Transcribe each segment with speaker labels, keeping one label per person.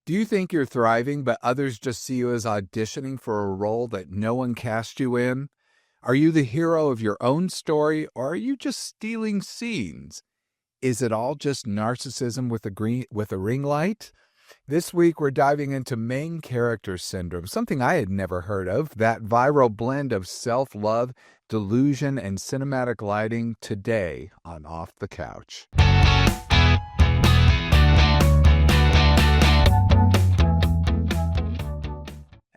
Speaker 1: Do you think you're thriving, but others just see you as auditioning for a role that no one cast you in? Are you the hero of your own story, or are you just stealing scenes? Is it all just narcissism with a ring light? This week, we're diving into main character syndrome, something I had never heard of, that viral blend of self-love, delusion, and cinematic lighting today on Off the Couch.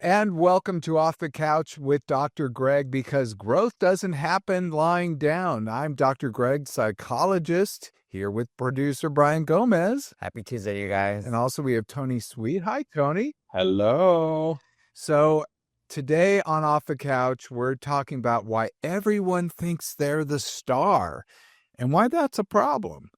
Speaker 1: And welcome to Off the Couch with Dr. Greg, because growth doesn't happen lying down. I'm Dr. Greg, psychologist, here with producer Brian Gomez.
Speaker 2: Happy Tuesday, you guys.
Speaker 1: And also we have Tony Sweet. Hi, Tony.
Speaker 3: Hello.
Speaker 1: So today on Off the Couch, we're talking about why everyone thinks they're the star and why that's a problem.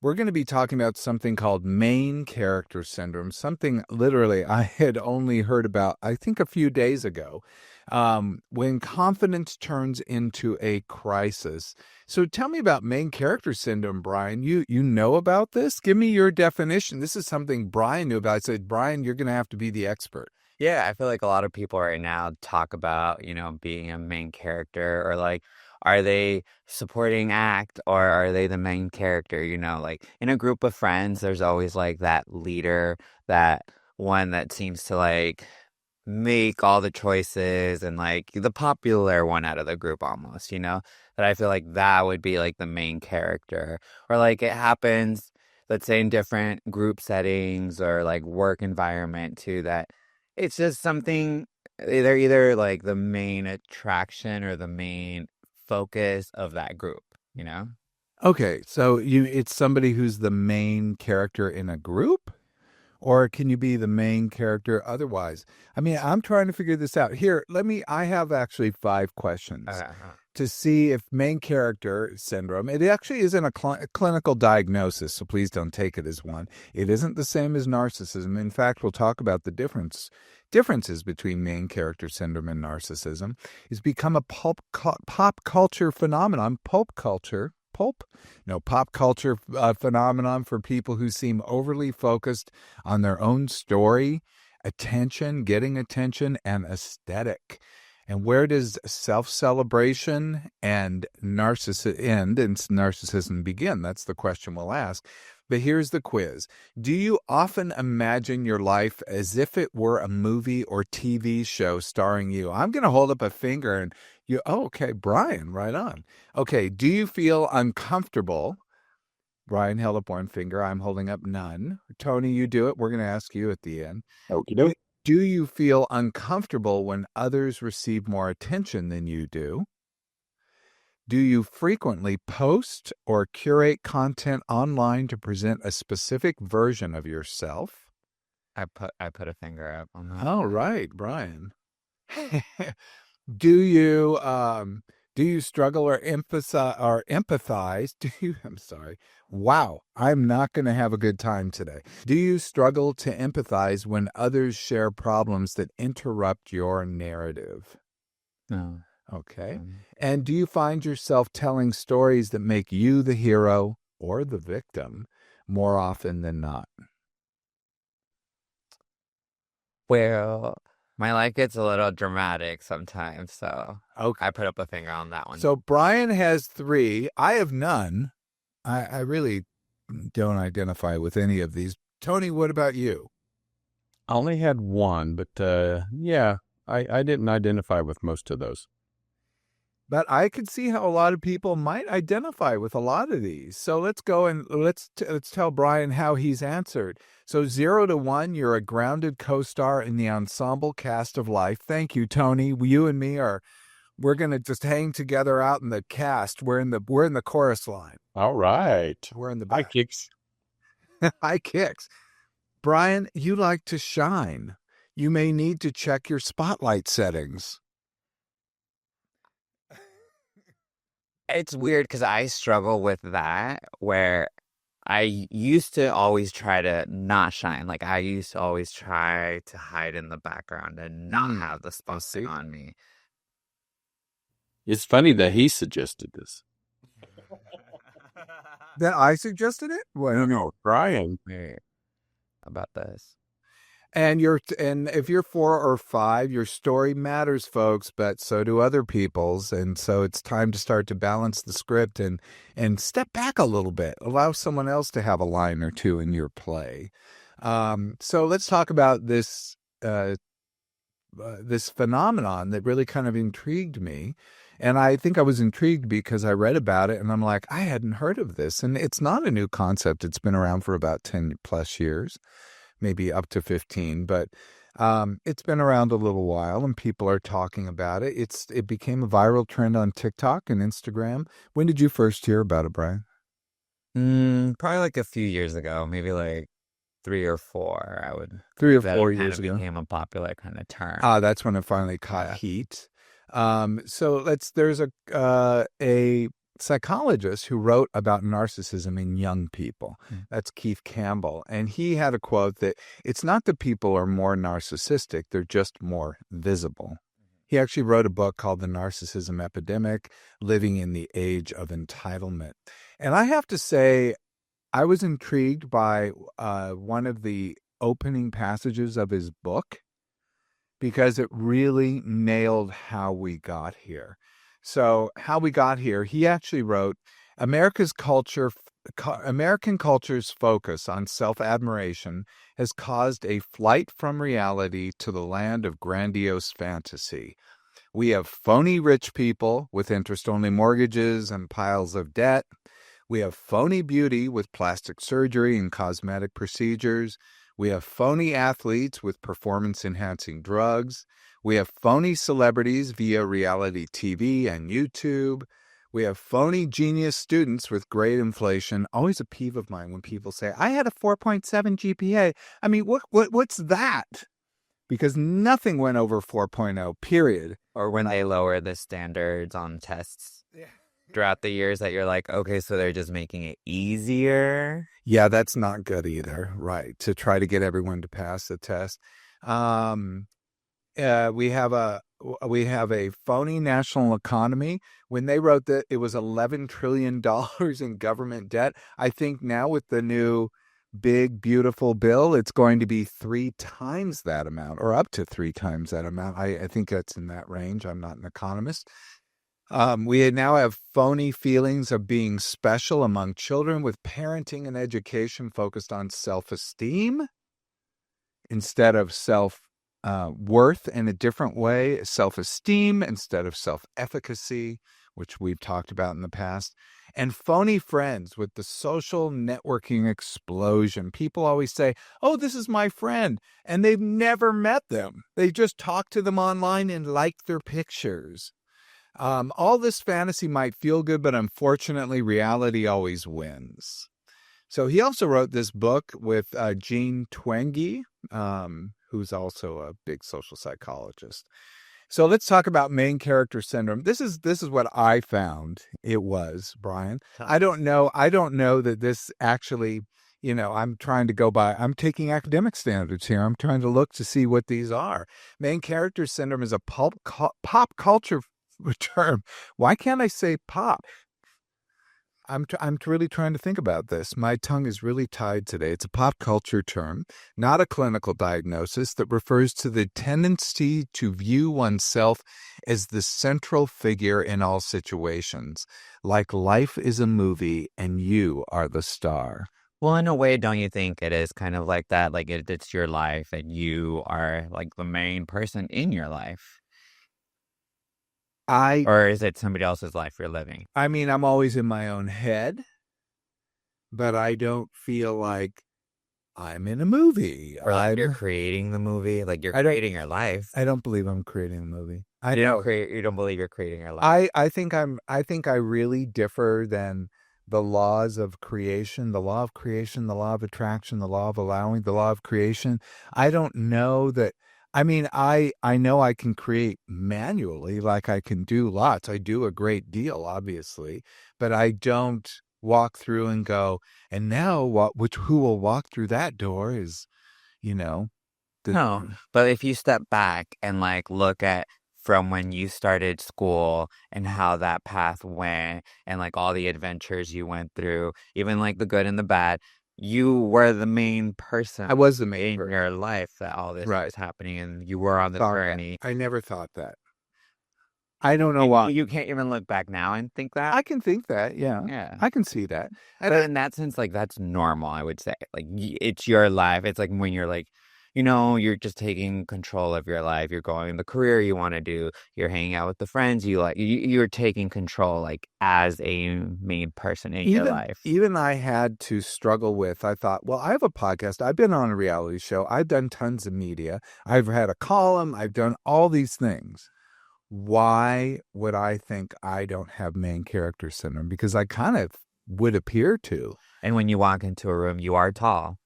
Speaker 1: We're going to be talking about something called main character syndrome, something literally I had only heard about, I think, a few days ago, when confidence turns into a crisis. So tell me about main character syndrome, Brian. You know about this? Give me your definition. This is something Brian knew about. I said, Brian, you're going to have to be the expert.
Speaker 2: Yeah, I feel like a lot of people right now talk about, being a main character, or like, are they supporting act, or are they the main character? Like in a group of friends, there's always like that leader, that one that seems to like make all the choices and like the popular one out of the group almost, that I feel like that would be like the main character. Or like it happens, let's say in different group settings or like work environment too, that it's just something, they're either like the main attraction or the main focus of that group,
Speaker 1: Okay, so it's somebody who's the main character in a group? Or can you be the main character otherwise? I mean, I'm trying to figure this out. Here, I have actually 5 questions to see if main character syndrome, it actually isn't a clinical diagnosis, so please don't take it as one. It isn't the same as narcissism. In fact, we'll talk about the differences between main character syndrome and narcissism. It's become a pop culture phenomenon, pop culture phenomenon for people who seem overly focused on their own story, getting attention, and aesthetic. And where does self-celebration and narcissism end and narcissism begin? That's the question we'll ask. But here's the quiz. Do you often imagine your life as if it were a movie or TV show starring you? I'm going to hold up a finger and okay, Brian, right on. Okay, do you feel uncomfortable? Brian held up one finger. I'm holding up none. Tony, you do it. We're going to ask you at the end.
Speaker 3: Okie doke.
Speaker 1: Do you feel uncomfortable when others receive more attention than you do? Do you frequently post or curate content online to present a specific version of yourself?
Speaker 2: I put a finger up on that.
Speaker 1: All right, Brian. Do you struggle or empathize? I'm sorry. Wow, I'm not going to have a good time today. Do you struggle to empathize when others share problems that interrupt your narrative?
Speaker 2: No.
Speaker 1: Okay. And do you find yourself telling stories that make you the hero or the victim more often than not?
Speaker 2: Well, my life gets a little dramatic sometimes, so
Speaker 1: Okay.
Speaker 2: I put up a finger on that one.
Speaker 1: So Brian has 3. I have none. I really don't identify with any of these. Tony, what about you?
Speaker 3: I only had 1, but yeah, I didn't identify with most of those.
Speaker 1: But I could see how a lot of people might identify with a lot of these. So let's go and let's tell Brian how he's answered. So 0 to 1, you're a grounded co-star in the ensemble cast of life. Thank you, Tony. You and me we're going to just hang together out in the cast. We're in the chorus line.
Speaker 3: All right.
Speaker 1: We're in the
Speaker 3: High
Speaker 1: back.
Speaker 3: kicks.
Speaker 1: High kicks. Brian, you like to shine. You may need to check your spotlight settings.
Speaker 2: It's weird because I struggle with that, where I used to always try to not shine. Like I used to always try to hide in the background and not have the spotlight on me.
Speaker 3: It's funny that he suggested this.
Speaker 1: That I suggested it? Well,
Speaker 3: No, Brian.
Speaker 2: Weird about this.
Speaker 1: And if you're 4 or 5, your story matters, folks, but so do other people's. And so it's time to start to balance the script and step back a little bit. Allow someone else to have a line or two in your play. So let's talk about this phenomenon that really kind of intrigued me. And I think I was intrigued because I read about it and I'm like, I hadn't heard of this. And it's not a new concept. It's been around for about 10 plus years, maybe up to 15, but it's been around a little while and people are talking about it. It became a viral trend on TikTok and Instagram. When did you first hear about it, Brian?
Speaker 2: Probably like a few years ago, maybe like 3 or 4. I would
Speaker 1: 3 or 4 years
Speaker 2: kind of
Speaker 1: ago.
Speaker 2: became a popular kind of term.
Speaker 1: That's when it finally caught heat. There's a psychologist who wrote about narcissism in young people. That's Keith Campbell. And he had a quote that it's not that people are more narcissistic, they're just more visible. He actually wrote a book called The Narcissism Epidemic, Living in the Age of Entitlement. And I have to say, I was intrigued by one of the opening passages of his book because it really nailed how we got here. So how we got here, he actually wrote, American culture's focus on self-admiration has caused a flight from reality to the land of grandiose fantasy. We have phony rich people with interest-only mortgages and piles of debt. We have phony beauty with plastic surgery and cosmetic procedures. We have phony athletes with performance-enhancing drugs. We have phony celebrities via reality TV and YouTube. We have phony genius students with grade inflation. Always a peeve of mine when people say, I had a 4.7 GPA. I mean, what's that? Because nothing went over 4.0, period.
Speaker 2: Or when they lower the standards on tests throughout the years that you're like, okay, so they're just making it easier.
Speaker 1: Yeah, that's not good either, right? To try to get everyone to pass the test. We have a phony national economy. When they wrote that it was $11 trillion in government debt, I think now with the new big, beautiful bill, it's going to be 3 times that amount or up to 3 times that amount. I think that's in that range. I'm not an economist. We now have phony feelings of being special among children with parenting and education focused on self-esteem instead of self-worth in a different way, self-esteem instead of self-efficacy, which we've talked about in the past, and phony friends with the social networking explosion. People always say, oh, this is my friend, and they've never met them. They just talk to them online and like their pictures. All this fantasy might feel good, but unfortunately, reality always wins. So he also wrote this book with Jean Twenge, who's also a big social psychologist. So let's talk about main character syndrome. This is what I found it was, Brian. I don't know that this actually, I'm trying to go by, I'm taking academic standards here. I'm trying to look to see what these are. Main character syndrome is a pop culture term. Why can't I say pop? I'm really trying to think about this. My tongue is really tied today. It's a pop culture term, not a clinical diagnosis, that refers to the tendency to view oneself as the central figure in all situations, like life is a movie and you are the star.
Speaker 2: Well, in a way, don't you think it is kind of like that? Like it's your life and you are like the main person in your life. Or is it somebody else's life you're living?
Speaker 1: I mean, I'm always in my own head, but I don't feel like I'm in a movie.
Speaker 2: Or like you're creating the movie, like you're creating your life.
Speaker 1: I don't believe I'm creating a movie.
Speaker 2: You don't believe you're creating your life.
Speaker 1: I think I really differ than the laws of creation, the law of creation, the law of attraction, the law of allowing, the law of creation. I don't know that. I mean, I know I can create manually, like I can do lots. I do a great deal, obviously, but I don't walk through and go, and now who will walk through that door is,
Speaker 2: No, but if you step back and like look at from when you started school and how that path went and like all the adventures you went through, even like the good and the bad, you were the main person
Speaker 1: I was the main
Speaker 2: in
Speaker 1: person.
Speaker 2: your life that all this
Speaker 1: Right.
Speaker 2: was happening, and you were on the journey.
Speaker 1: I never thought that. I don't know
Speaker 2: And
Speaker 1: why.
Speaker 2: you can't even look back now and think that.
Speaker 1: I can think that, yeah.
Speaker 2: Yeah.
Speaker 1: I can see that.
Speaker 2: But in that sense, like, that's normal, I would say. Like, it's your life. It's like when you're like, you're just taking control of your life. You're going the career you want to do. You're hanging out with the friends you like. You're taking control, like, as a main person in your life.
Speaker 1: Even I had to struggle with, I thought, well, I have a podcast. I've been on a reality show. I've done tons of media. I've had a column. I've done all these things. Why would I think I don't have main character syndrome? Because I kind of would appear to.
Speaker 2: And when you walk into a room, you are tall.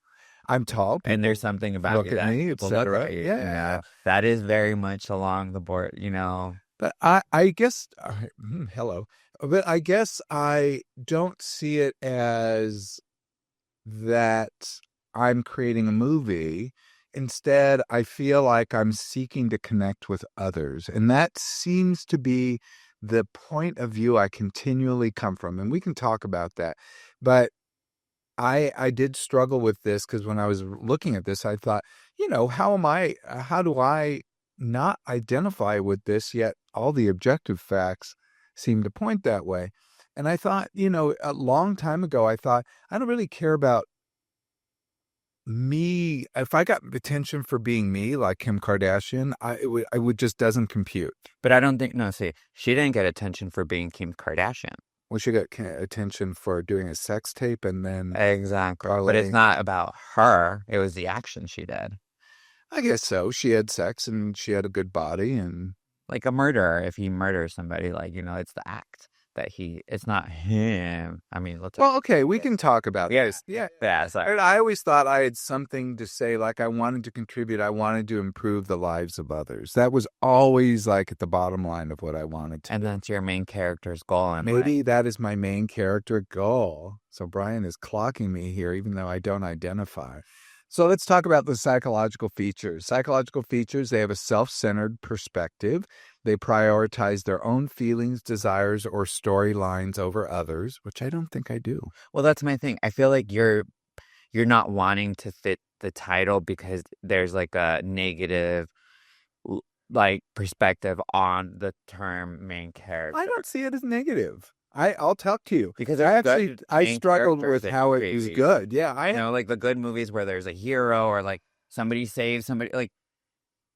Speaker 1: I'm tall.
Speaker 2: And there's something about
Speaker 1: look at me, etc. Yeah.
Speaker 2: That is very much along the board,
Speaker 1: But I guess, hello. But I guess I don't see it as that I'm creating a movie. Instead, I feel like I'm seeking to connect with others. And that seems to be the point of view I continually come from. And we can talk about that. But I did struggle with this because when I was looking at this, I thought, how do I not identify with this, yet all the objective facts seem to point that way. And I thought, a long time ago, I thought, I don't really care about me. If I got attention for being me, like Kim Kardashian, I would just doesn't compute.
Speaker 2: But I don't think, she didn't get attention for being Kim Kardashian.
Speaker 1: Well, she got attention for doing a sex tape and then...
Speaker 2: Exactly. But it's not about her. It was the action she did.
Speaker 1: I guess so. She had sex and she had a good body and...
Speaker 2: Like a murderer, if he murders somebody, it's the act that it's not him. I mean,
Speaker 1: well, okay, we can talk about this.
Speaker 2: Yeah, sorry.
Speaker 1: I always thought I had something to say, like I wanted to contribute. I wanted to improve the lives of others. That was always like at the bottom line of what I wanted to.
Speaker 2: And that's your main character's goal.
Speaker 1: Maybe that is my main character goal. So Brian is clocking me here, even though I don't identify. So let's talk about the psychological features. Psychological features, they have a self-centered perspective. They prioritize their own feelings, desires, or storylines over others, which I don't think I do.
Speaker 2: Well, that's my thing. I feel like you're not wanting to fit the title because there's like a negative perspective on the term main character.
Speaker 1: I don't see it as negative. I'll talk to you
Speaker 2: because
Speaker 1: I struggled with how it was good. Yeah,
Speaker 2: like the good movies where there's a hero or like somebody saves somebody. Like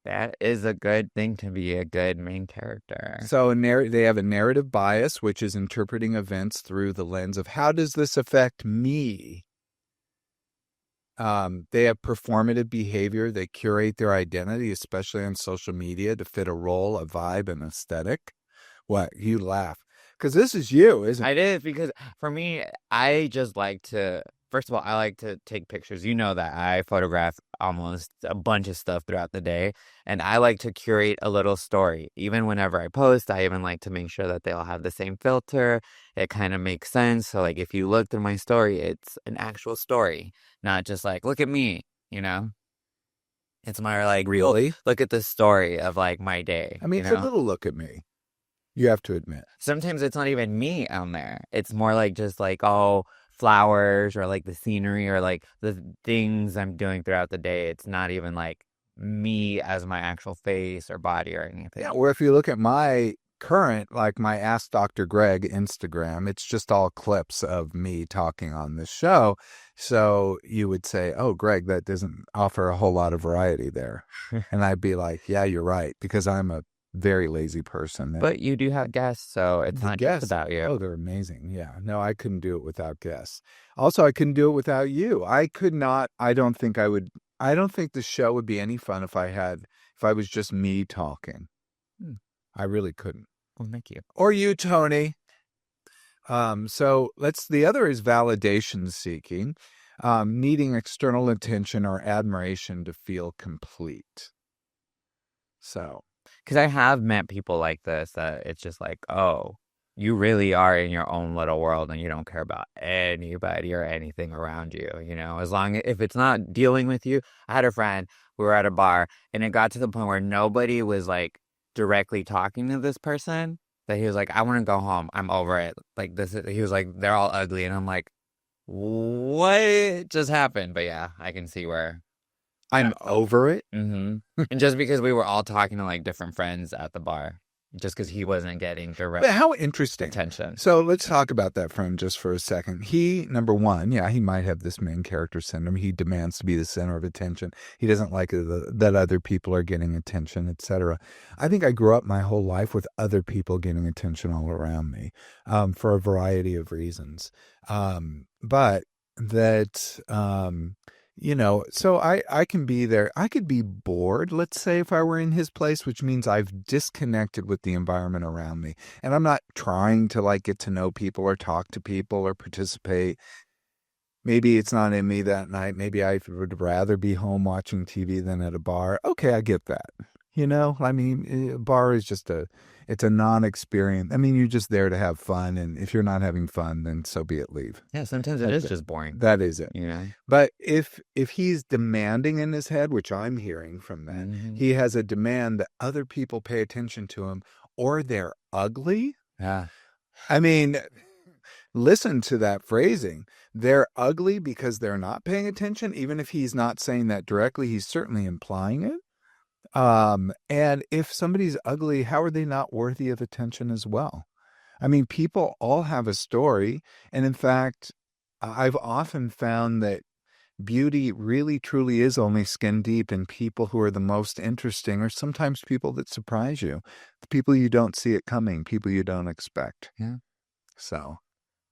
Speaker 2: that is a good thing to be a good main character.
Speaker 1: So they have a narrative bias, which is interpreting events through the lens of how does this affect me. They have performative behavior. They curate their identity, especially on social media, to fit a role, a vibe, an aesthetic. What? You laugh. Because this is you, isn't it?
Speaker 2: I did, because for me, I just like to, first of all, I like to take pictures. You know that I photograph almost a bunch of stuff throughout the day, and I like to curate a little story. Even whenever I post, I even like to make sure that they all have the same filter. It kind of makes sense. So like if you look through my story, it's an actual story, not just like, look at me, It's more like,
Speaker 1: really?
Speaker 2: Look at the story of like my day.
Speaker 1: I mean, it's a little look at me. You have to admit.
Speaker 2: Sometimes it's not even me on there. It's more like just like, flowers or like the scenery or like the things I'm doing throughout the day. It's not even like me as my actual face or body or anything.
Speaker 1: Yeah, or if you look at my current, like my Ask Dr. Greg Instagram, it's just all clips of me talking on this show. So you would say, oh, Greg, that doesn't offer a whole lot of variety there. And I'd be like, yeah, you're right, because I'm a very lazy person.
Speaker 2: But you do have guests, so it's not just about you.
Speaker 1: Oh, they're amazing. Yeah. No, I couldn't do it without guests. Also, I couldn't do it without you. I could not. I don't think the show would be any fun if I was just me talking. I really couldn't.
Speaker 2: Well, thank you.
Speaker 1: Or you, Tony. So the other is validation seeking, needing external attention or admiration to feel complete. So.
Speaker 2: Because I have met people like this that it's just like, oh, you really are in your own little world and you don't care about anybody or anything around you, if it's not dealing with you. I had a friend, we were at a bar, and it got to the point where nobody was like directly talking to this person, that he was like, I want to go home. I'm over it. Like he was like, they're all ugly. And I'm like, what just happened? But yeah, I can see where.
Speaker 1: I'm over it.
Speaker 2: And just because we were all talking to like different friends at the bar, just because he wasn't getting direct
Speaker 1: But how interesting.
Speaker 2: attention.
Speaker 1: So let's talk about that friend just for a second. He, number one, yeah, he might have this main character syndrome. He demands to be the center of attention. He doesn't like that other people are getting attention, etc. I think I grew up my whole life with other people getting attention all around me, for a variety of reasons. But that, so I can be there. I could be bored, let's say, if I were in his place, which means I've disconnected with the environment around me. And I'm not trying to like get to know people or talk to people or participate. Maybe it's not in me that night. Maybe I would rather be home watching TV than at a bar. Okay, I get that. I mean, a bar is it's a non-experience. I mean, you're just there to have fun. And if you're not having fun, then so be it, leave.
Speaker 2: Yeah, sometimes it is just boring.
Speaker 1: That is it.
Speaker 2: You know?
Speaker 1: But if he's demanding in his head, which I'm hearing from that, he has a demand that other people pay attention to him or they're ugly.
Speaker 2: Yeah.
Speaker 1: I mean, listen to that phrasing. They're ugly because they're not paying attention. Even if he's not saying that directly, he's certainly implying it. And if somebody's ugly, how are they not worthy of attention as well? I mean, people all have a story. And in fact, I've often found that beauty really truly is only skin deep, and people who are the most interesting are sometimes people that surprise you, the people you don't see it coming, people you don't expect.
Speaker 2: Yeah.
Speaker 1: So.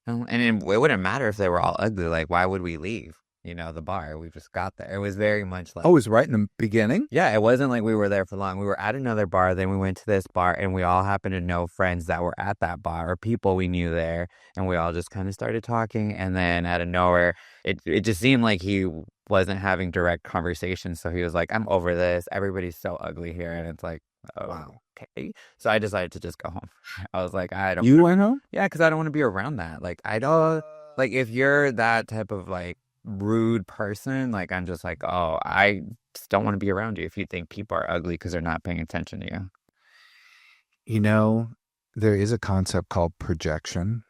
Speaker 2: And it wouldn't matter if they were all ugly. Like, why would we leave? The bar. We just got there. It was very much like...
Speaker 1: Oh, it was right in the beginning?
Speaker 2: Yeah, it wasn't like we were there for long. We were at another bar, then we went to this bar, and we all happened to know friends that were at that bar, or people we knew there, and we all just kind of started talking, and then out of nowhere, it just seemed like he wasn't having direct conversation, so he was like, I'm over this. Everybody's so ugly here, and it's like, oh, wow. Okay. So I decided to just go home. I was like, I don't...
Speaker 1: You went home?
Speaker 2: Yeah, because I don't want to be around that. Like, I don't... Like, if you're that type of, like, rude person, like, I'm just like, oh, I just don't want to be around you if you think people are ugly because they're not paying attention to you.
Speaker 1: There is a concept called projection,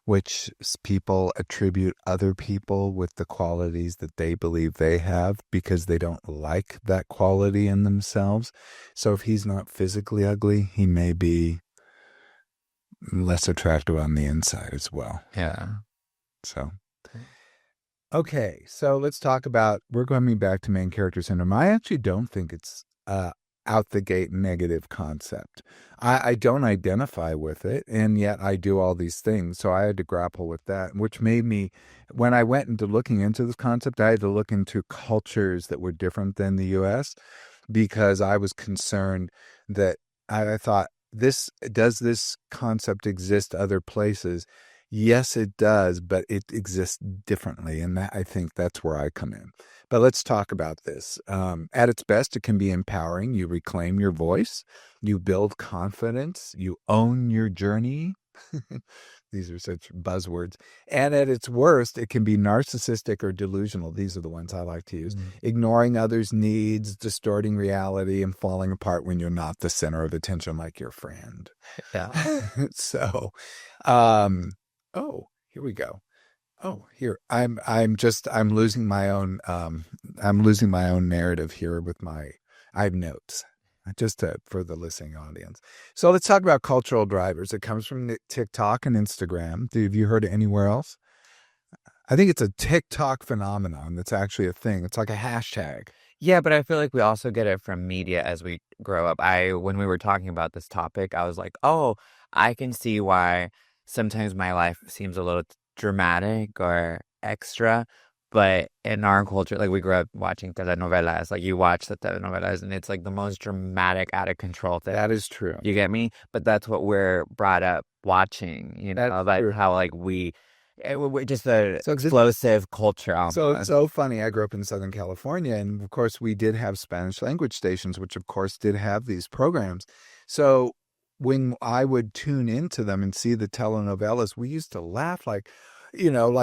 Speaker 1: which people attribute other people with the qualities that they believe they have because they don't like that quality in themselves. So if he's not physically ugly, he may be less attractive on the inside as well.
Speaker 2: Yeah.
Speaker 1: So, okay, so let's talk about, we're going back to main character syndrome. I actually don't think it's out the gate negative concept. I don't identify with it, and yet I do all these things. So I had to grapple with that, which made me, when I went into looking into this concept, I had to look into cultures that were different than the U.S. because I was concerned that I thought, does this concept exist other places? Yes, it does, but it exists differently. And I think that's where I come in. But let's talk about this. At its best, it can be empowering. You reclaim your voice. You build confidence. You own your journey. These are such buzzwords. And at its worst, it can be narcissistic or delusional. These are the ones I like to use. Ignoring others' needs, distorting reality, and falling apart when you're not the center of attention like your friend.
Speaker 2: Yeah.
Speaker 1: So, oh, here we go. Oh, here I'm losing my own narrative here with I have notes just for the listening audience. So let's talk about cultural drivers. It comes from TikTok and Instagram. Have you heard it anywhere else? I think it's a TikTok phenomenon. That's actually a thing. It's like a hashtag.
Speaker 2: Yeah, but I feel like we also get it from media as we grow up. When we were talking about this topic, I was like, oh, I can see why sometimes my life seems a little dramatic or extra, but in our culture, like, we grew up watching telenovelas. Like, you watch the telenovelas and it's like the most dramatic, out of control thing.
Speaker 1: That is true.
Speaker 2: You get me? But that's what we're brought up watching. That's how, like, we're just an explosive culture.
Speaker 1: So it's so funny. I grew up in Southern California, and of course we did have Spanish language stations, which of course did have these programs. So when I would tune into them and see the telenovelas, we used to laugh like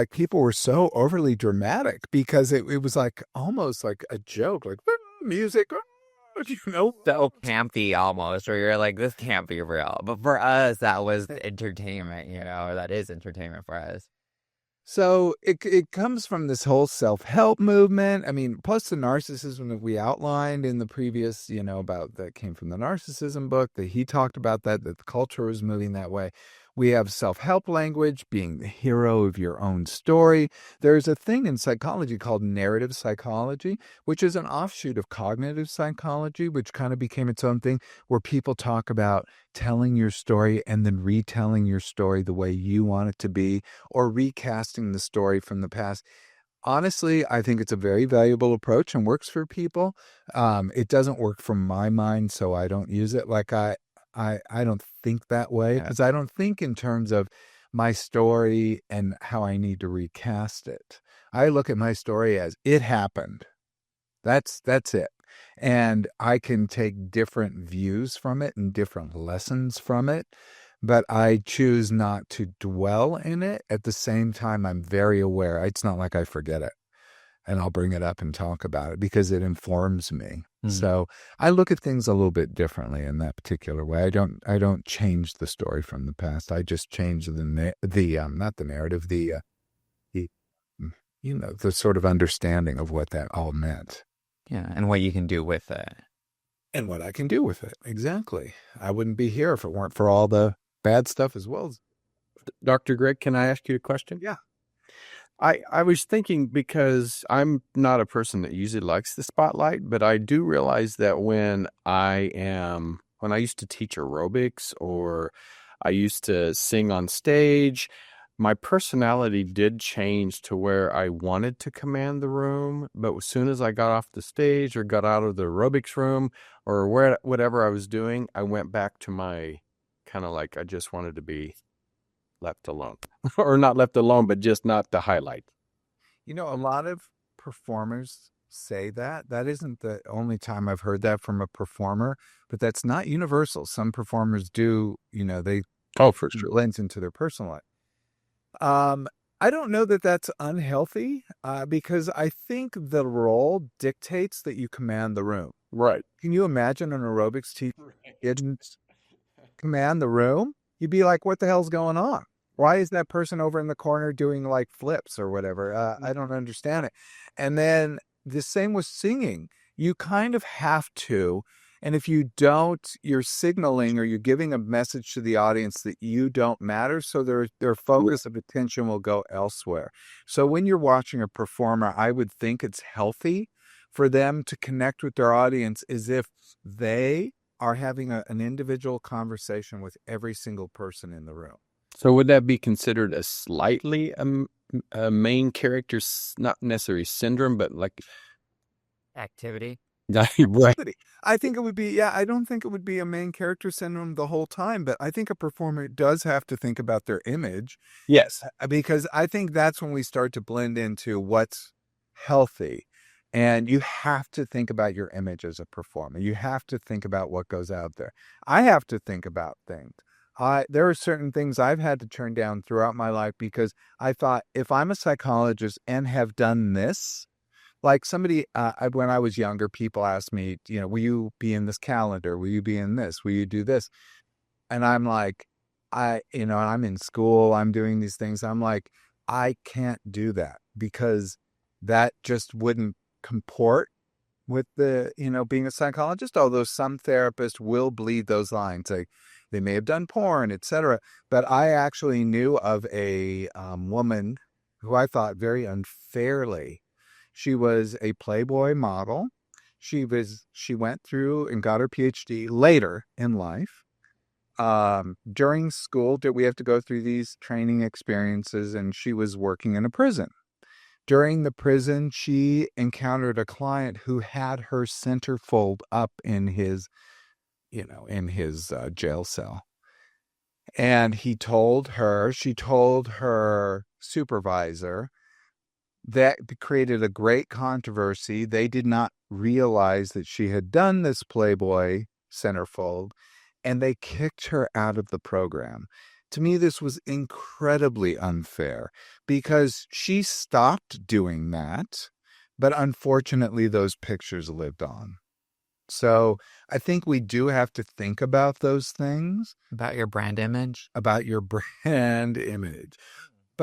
Speaker 1: people were so overly dramatic because it was like almost like a joke, like music,
Speaker 2: so campy almost, or you're like, this can't be real. But for us, that was entertainment, or that is entertainment for us.
Speaker 1: So it comes from this whole self-help movement. I mean, plus the narcissism that we outlined in the previous, about that came from the narcissism book, that he talked about that the culture was moving that way. We have self-help language, being the hero of your own story. There's a thing in psychology called narrative psychology, which is an offshoot of cognitive psychology, which kind of became its own thing, where people talk about telling your story and then retelling your story the way you want it to be, or recasting the story from the past. Honestly, I think it's a very valuable approach and works for people. It doesn't work from my mind, so I don't use it. Like I don't think that way,
Speaker 3: Yeah.
Speaker 1: because I don't think in terms of my story and how I need to recast it. I look at my story as it happened. That's it. And I can take different views from it and different lessons from it, but I choose not to dwell in it. At the same time, I'm very aware. It's not like I forget it, and I'll bring it up and talk about it because it informs me. So I look at things a little bit differently in that particular way. I don't change the story from the past. I just change the not the narrative, the the sort of understanding of what that all meant.
Speaker 2: Yeah, and what you can do with it.
Speaker 1: And what I can do with it. Exactly. I wouldn't be here if it weren't for all the bad stuff as well.
Speaker 3: Dr. Greg, can I ask you a question?
Speaker 1: Yeah.
Speaker 3: I was thinking, because I'm not a person that usually likes the spotlight, but I do realize that when I used to teach aerobics, or I used to sing on stage, my personality did change to where I wanted to command the room. But as soon as I got off the stage or got out of the aerobics room or whatever I was doing, I went back to my kind of like, I just wanted to be left alone. Or not left alone, but just not the highlight.
Speaker 1: A lot of performers say that. That isn't the only time I've heard that from a performer, but that's not universal. Some performers do, they
Speaker 3: Oh, for sure.
Speaker 1: blends into their personal life. I don't know that that's unhealthy, because I think the role dictates that you command the room.
Speaker 3: Right.
Speaker 1: Can you imagine an aerobics teacher didn't command the room? You'd be like, what the hell's going on? Why is that person over in the corner doing like flips or whatever? I don't understand it. And then the same with singing. You kind of have to. And if you don't, you're signaling or you're giving a message to the audience that you don't matter. So their focus of attention will go elsewhere. So when you're watching a performer, I would think it's healthy for them to connect with their audience as if they are having an individual conversation with every single person in the room.
Speaker 3: So would that be considered a slightly a main character, not necessarily syndrome, but like
Speaker 2: Activity.
Speaker 3: right?
Speaker 1: I think it would be, yeah, I don't think it would be a main character syndrome the whole time, but I think a performer does have to think about their image,
Speaker 3: Yes.
Speaker 1: because I think that's when we start to blend into what's healthy. And you have to think about your image as a performer. You have to think about what goes out there. I have to think about things. There are certain things I've had to turn down throughout my life because I thought, if I'm a psychologist and have done this, like somebody, when I was younger, people asked me, will you be in this calendar? Will you be in this? Will you do this? And I'm like, and I'm in school, I'm doing these things. I'm like, I can't do that because that just wouldn't comport with the, being a psychologist. Although some therapists will bleed those lines. They may have done porn, etc. But I actually knew of a woman who I thought very unfairly. She was a Playboy model. She went through and got her PhD later in life. During school, did we have to go through these training experiences, and she was working in a prison. During the prison, she encountered a client who had her centerfold up in his, jail cell. And she told her supervisor, that created a great controversy. They did not realize that she had done this Playboy centerfold, and they kicked her out of the program. To me, this was incredibly unfair because she stopped doing that, but unfortunately, those pictures lived on. So I think we do have to think about those things,
Speaker 2: About your brand image.
Speaker 1: about your brand image.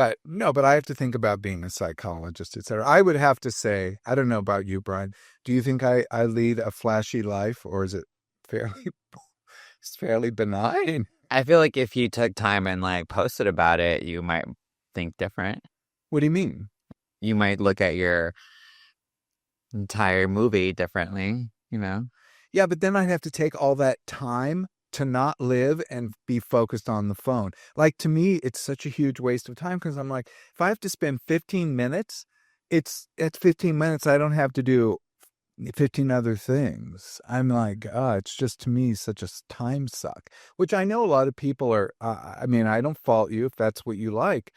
Speaker 1: But no, but I have to think about being a psychologist, etc. I would have to say, I don't know about you, Brian. Do you think I lead a flashy life, or is it fairly it's fairly benign?
Speaker 2: I feel like if you took time and like posted about it, you might think different.
Speaker 1: What do you mean?
Speaker 2: You might look at your entire movie differently, you know?
Speaker 1: Yeah, but then I'd have to take all that time to not live and be focused on the phone. Like, to me, it's such a huge waste of time because I'm like, if I have to spend 15 minutes, it's 15 minutes. I don't have to do 15 other things. I'm like, it's just, to me, such a time suck, which I know a lot of people are. I mean, I don't fault you if that's what you like.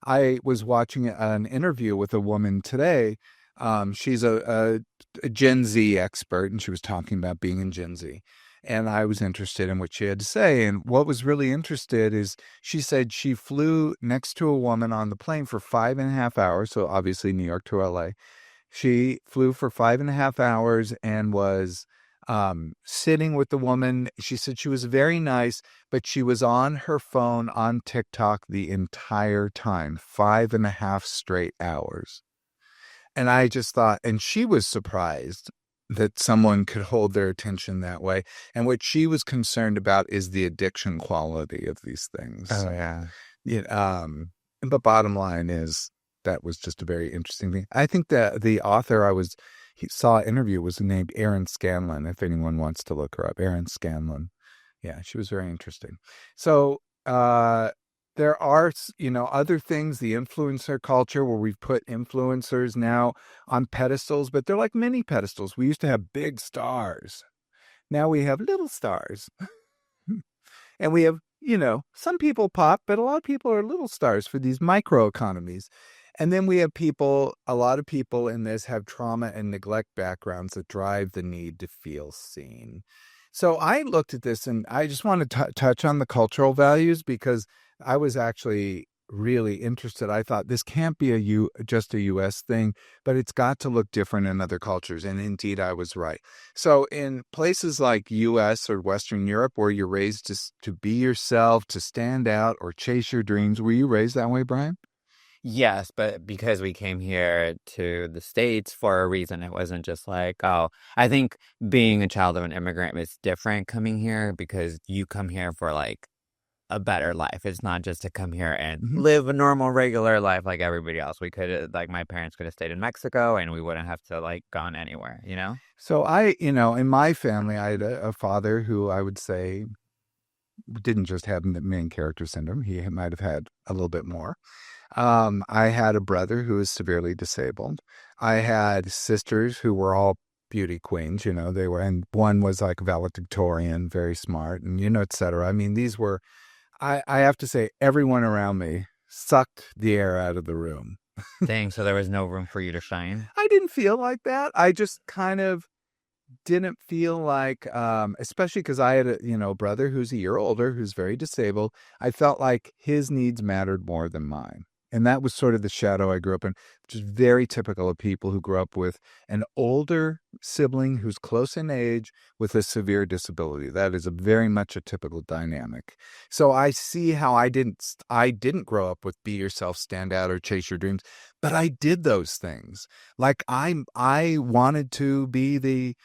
Speaker 1: I was watching an interview with a woman today. She's a Gen Z expert, and she was talking about being in Gen Z. And I was interested in what she had to say. And what was really interested is she said she flew next to a woman on the plane for 5.5 hours. So obviously New York to LA. She flew for 5.5 hours and was sitting with the woman. She said she was very nice, but she was on her phone on TikTok the entire time, 5.5 straight hours. And I just thought, and she was surprised that someone could hold their attention that way. And what she was concerned about is the addiction quality of these things.
Speaker 2: Oh, yeah.
Speaker 1: But bottom line is that was just a very interesting thing. I think that the author saw an interview was named Erin Scanlon, if anyone wants to look her up. Erin Scanlon. Yeah, she was very interesting. So, there are, other things, the influencer culture where we've put influencers now on pedestals, but they're like mini pedestals. We used to have big stars. Now we have little stars. And we have, some people pop, but a lot of people are little stars for these micro economies. And then we have a lot of people in this have trauma and neglect backgrounds that drive the need to feel seen. So I looked at this and I just want to touch on the cultural values because I was actually really interested. I thought this can't be just a U.S. thing, but it's got to look different in other cultures. And indeed, I was right. So in places like U.S. or Western Europe, where you're raised to be yourself, to stand out or chase your dreams, were you raised that way, Brian?
Speaker 2: Yes, but because we came here to the States for a reason, it wasn't just like, oh, I think being a child of an immigrant is different coming here because you come here for like a better life. It's not just to come here and live a normal, regular life like everybody else. We could, like, my parents could have stayed in Mexico and we wouldn't have to, like, gone anywhere, you know?
Speaker 1: So in my family, I had a father who I would say didn't just have main character syndrome. He might have had a little bit more. I had a brother who was severely disabled. I had sisters who were all beauty queens, and one was like valedictorian, very smart, and, et cetera. I mean, these were, I have to say, everyone around me sucked the air out of the room.
Speaker 2: Dang, so there was no room for you to shine?
Speaker 1: I didn't feel like that. I just kind of didn't feel like, especially because I had a brother who's a year older, who's very disabled. I felt like his needs mattered more than mine. And that was sort of the shadow I grew up in, which is very typical of people who grew up with an older sibling who's close in age with a severe disability. That is very much a typical dynamic. So I see how I didn't grow up with be yourself, stand out, or chase your dreams, but I did those things. Like I wanted to do,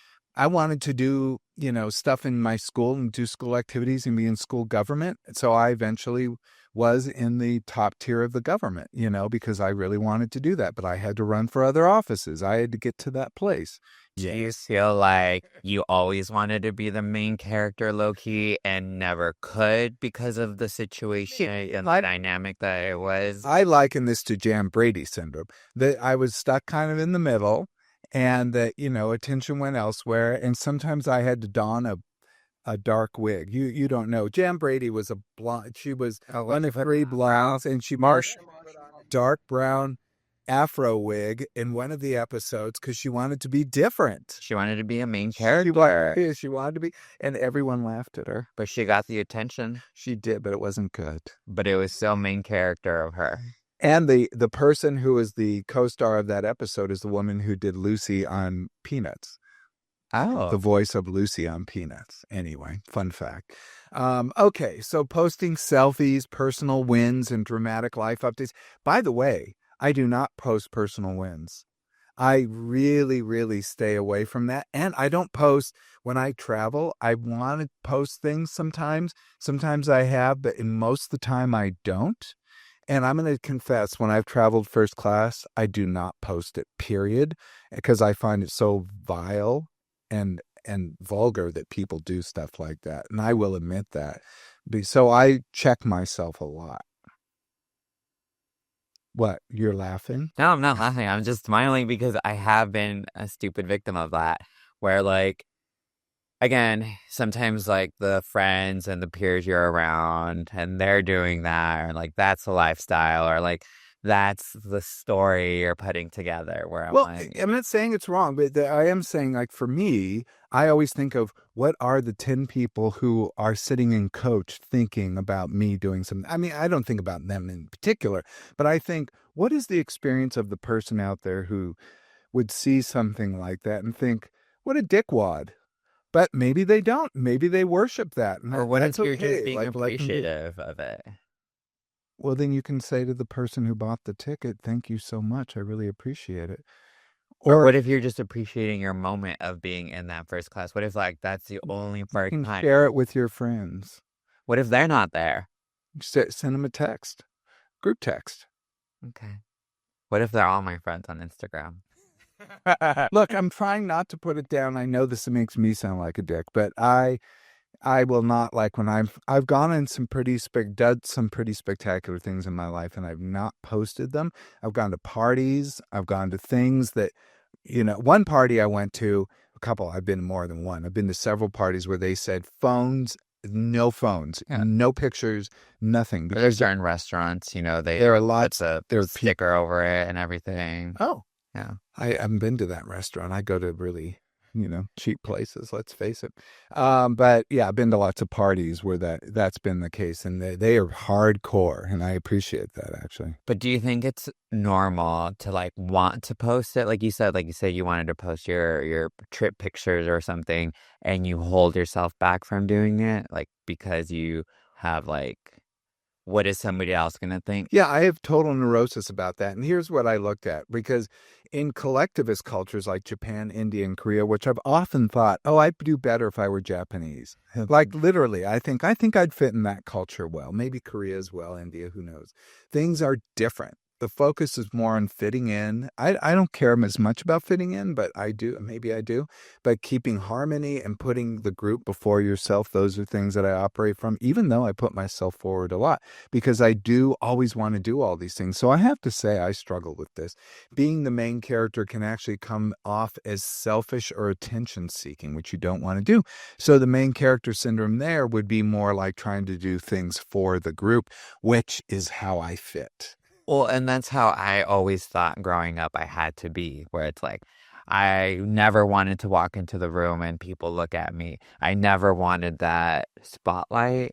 Speaker 1: stuff in my school and do school activities and be in school government. So I eventually was in the top tier of the government, because I really wanted to do that, but I had to run for other offices. I had to get to that place.
Speaker 2: Do you feel like you always wanted to be the main character low-key and never could because of the situation and the dynamic that it was?
Speaker 1: I liken this to Jan Brady syndrome, that I was stuck kind of in the middle and that, attention went elsewhere. And sometimes I had to don a dark wig. You don't know. Jan Brady was a blonde. She was one of 3 blondes, and she marched dark brown afro wig in one of the episodes because she wanted to be different.
Speaker 2: She wanted to be a main character.
Speaker 1: She wanted to be, and everyone laughed at her.
Speaker 2: But she got the attention.
Speaker 1: She did, but it wasn't good.
Speaker 2: But it was still main character of her.
Speaker 1: And the person who is the co-star of that episode is the woman who did Lucy on Peanuts.
Speaker 2: Oh.
Speaker 1: The voice of Lucy on Peanuts. Anyway, fun fact. Okay, so posting selfies, personal wins, and dramatic life updates. By the way, I do not post personal wins. I really, really stay away from that. And I don't post when I travel. I want to post things sometimes. Sometimes I have, but in most of the time I don't. And I'm going to confess, when I've traveled first class, I do not post it, period, because I find it so vile and vulgar that people do stuff like that. And I will admit that. So I check myself a lot. What? You're laughing?
Speaker 2: No, I'm not laughing. I'm just smiling because I have been a stupid victim of that. Where, like, again, sometimes, like, the friends and the peers you're around and they're doing that, or, like, that's the lifestyle, or, like, that's the story you're putting together. Where I'm
Speaker 1: Well,
Speaker 2: like,
Speaker 1: I'm not saying it's wrong, but I am saying, like, for me, I always think of what are the 10 people who are sitting in coach thinking about me doing something. I mean, I don't think about them in particular, but I think, what is the experience of the person out there who would see something like that and think, what a dickwad. But maybe they don't. Maybe they worship that. And
Speaker 2: or what
Speaker 1: that's
Speaker 2: if you're
Speaker 1: okay.
Speaker 2: just being
Speaker 1: Like, let them be.
Speaker 2: appreciative of it?
Speaker 1: Well, then you can say to the person who bought the ticket, thank you so much. I really appreciate it.
Speaker 2: Or what if you're just appreciating your moment of being in that first class? What if, like, that's the only
Speaker 1: you
Speaker 2: first
Speaker 1: can
Speaker 2: time?
Speaker 1: share it with your friends.
Speaker 2: What if they're not there?
Speaker 1: Send them a text, group text.
Speaker 2: Okay. What if they're all my friends on Instagram?
Speaker 1: Look, I'm trying not to put it down. I know this makes me sound like a dick, but I will not, like, when I've gone in done some pretty spectacular things in my life, and I've not posted them. I've gone to parties. I've gone to things that, one party I went to, I've been to more than one. I've been to several parties where they said no phones,
Speaker 2: Yeah.
Speaker 1: no pictures, nothing.
Speaker 2: There's certain restaurants,
Speaker 1: There are lots.
Speaker 2: a
Speaker 1: There are
Speaker 2: sticker over it and everything.
Speaker 1: Oh,
Speaker 2: Yeah.
Speaker 1: I haven't been to that restaurant. I go to really, cheap places, let's face it. But yeah, I've been to lots of parties where that's been the case, and they are hardcore, and I appreciate that, actually.
Speaker 2: But do you think it's normal to, like, want to post it? Like you said you wanted to post your trip pictures or something, and you hold yourself back from doing it, like, because you have, like, what is somebody else going to think?
Speaker 1: Yeah, I have total neurosis about that. And here's what I looked at, because in collectivist cultures like Japan, India, and Korea, which I've often thought, oh, I'd do better if I were Japanese. Like, literally, I think I'd fit in that culture well. Maybe Korea as well, India, who knows? Things are different. The focus is more on fitting in. I don't care as much about fitting in, but I do. Maybe I do. But keeping harmony and putting the group before yourself, those are things that I operate from, even though I put myself forward a lot, because I do always want to do all these things. So I have to say I struggle with this. Being the main character can actually come off as selfish or attention-seeking, which you don't want to do. So the main character syndrome there would be more like trying to do things for the group, which is how I fit.
Speaker 2: Well, and that's how I always thought growing up I had to be, where it's like, I never wanted to walk into the room and people look at me. I never wanted that spotlight,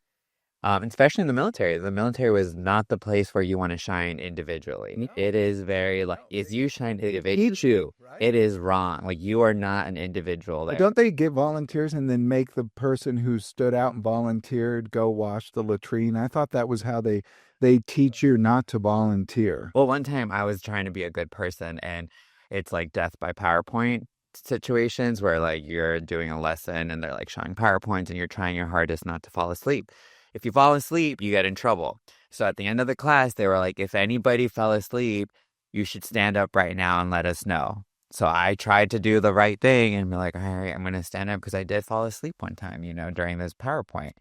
Speaker 2: especially in the military. The military was not the place where you want to shine individually.
Speaker 1: No.
Speaker 2: It is very, like, if you shine individually,
Speaker 1: Teach you, right?
Speaker 2: it is wrong. Like, you are not an individual there.
Speaker 1: Don't they get volunteers and then make the person who stood out and volunteered go wash the latrine? I thought that was how they teach you not to volunteer.
Speaker 2: Well, one time I was trying to be a good person, and it's like death by PowerPoint situations where, like, you're doing a lesson and they're, like, showing PowerPoints and you're trying your hardest not to fall asleep. If you fall asleep, you get in trouble. So at the end of the class, they were like, if anybody fell asleep, you should stand up right now and let us know. So I tried to do the right thing and be like, all right, I'm going to stand up, because I did fall asleep one time, during this PowerPoint.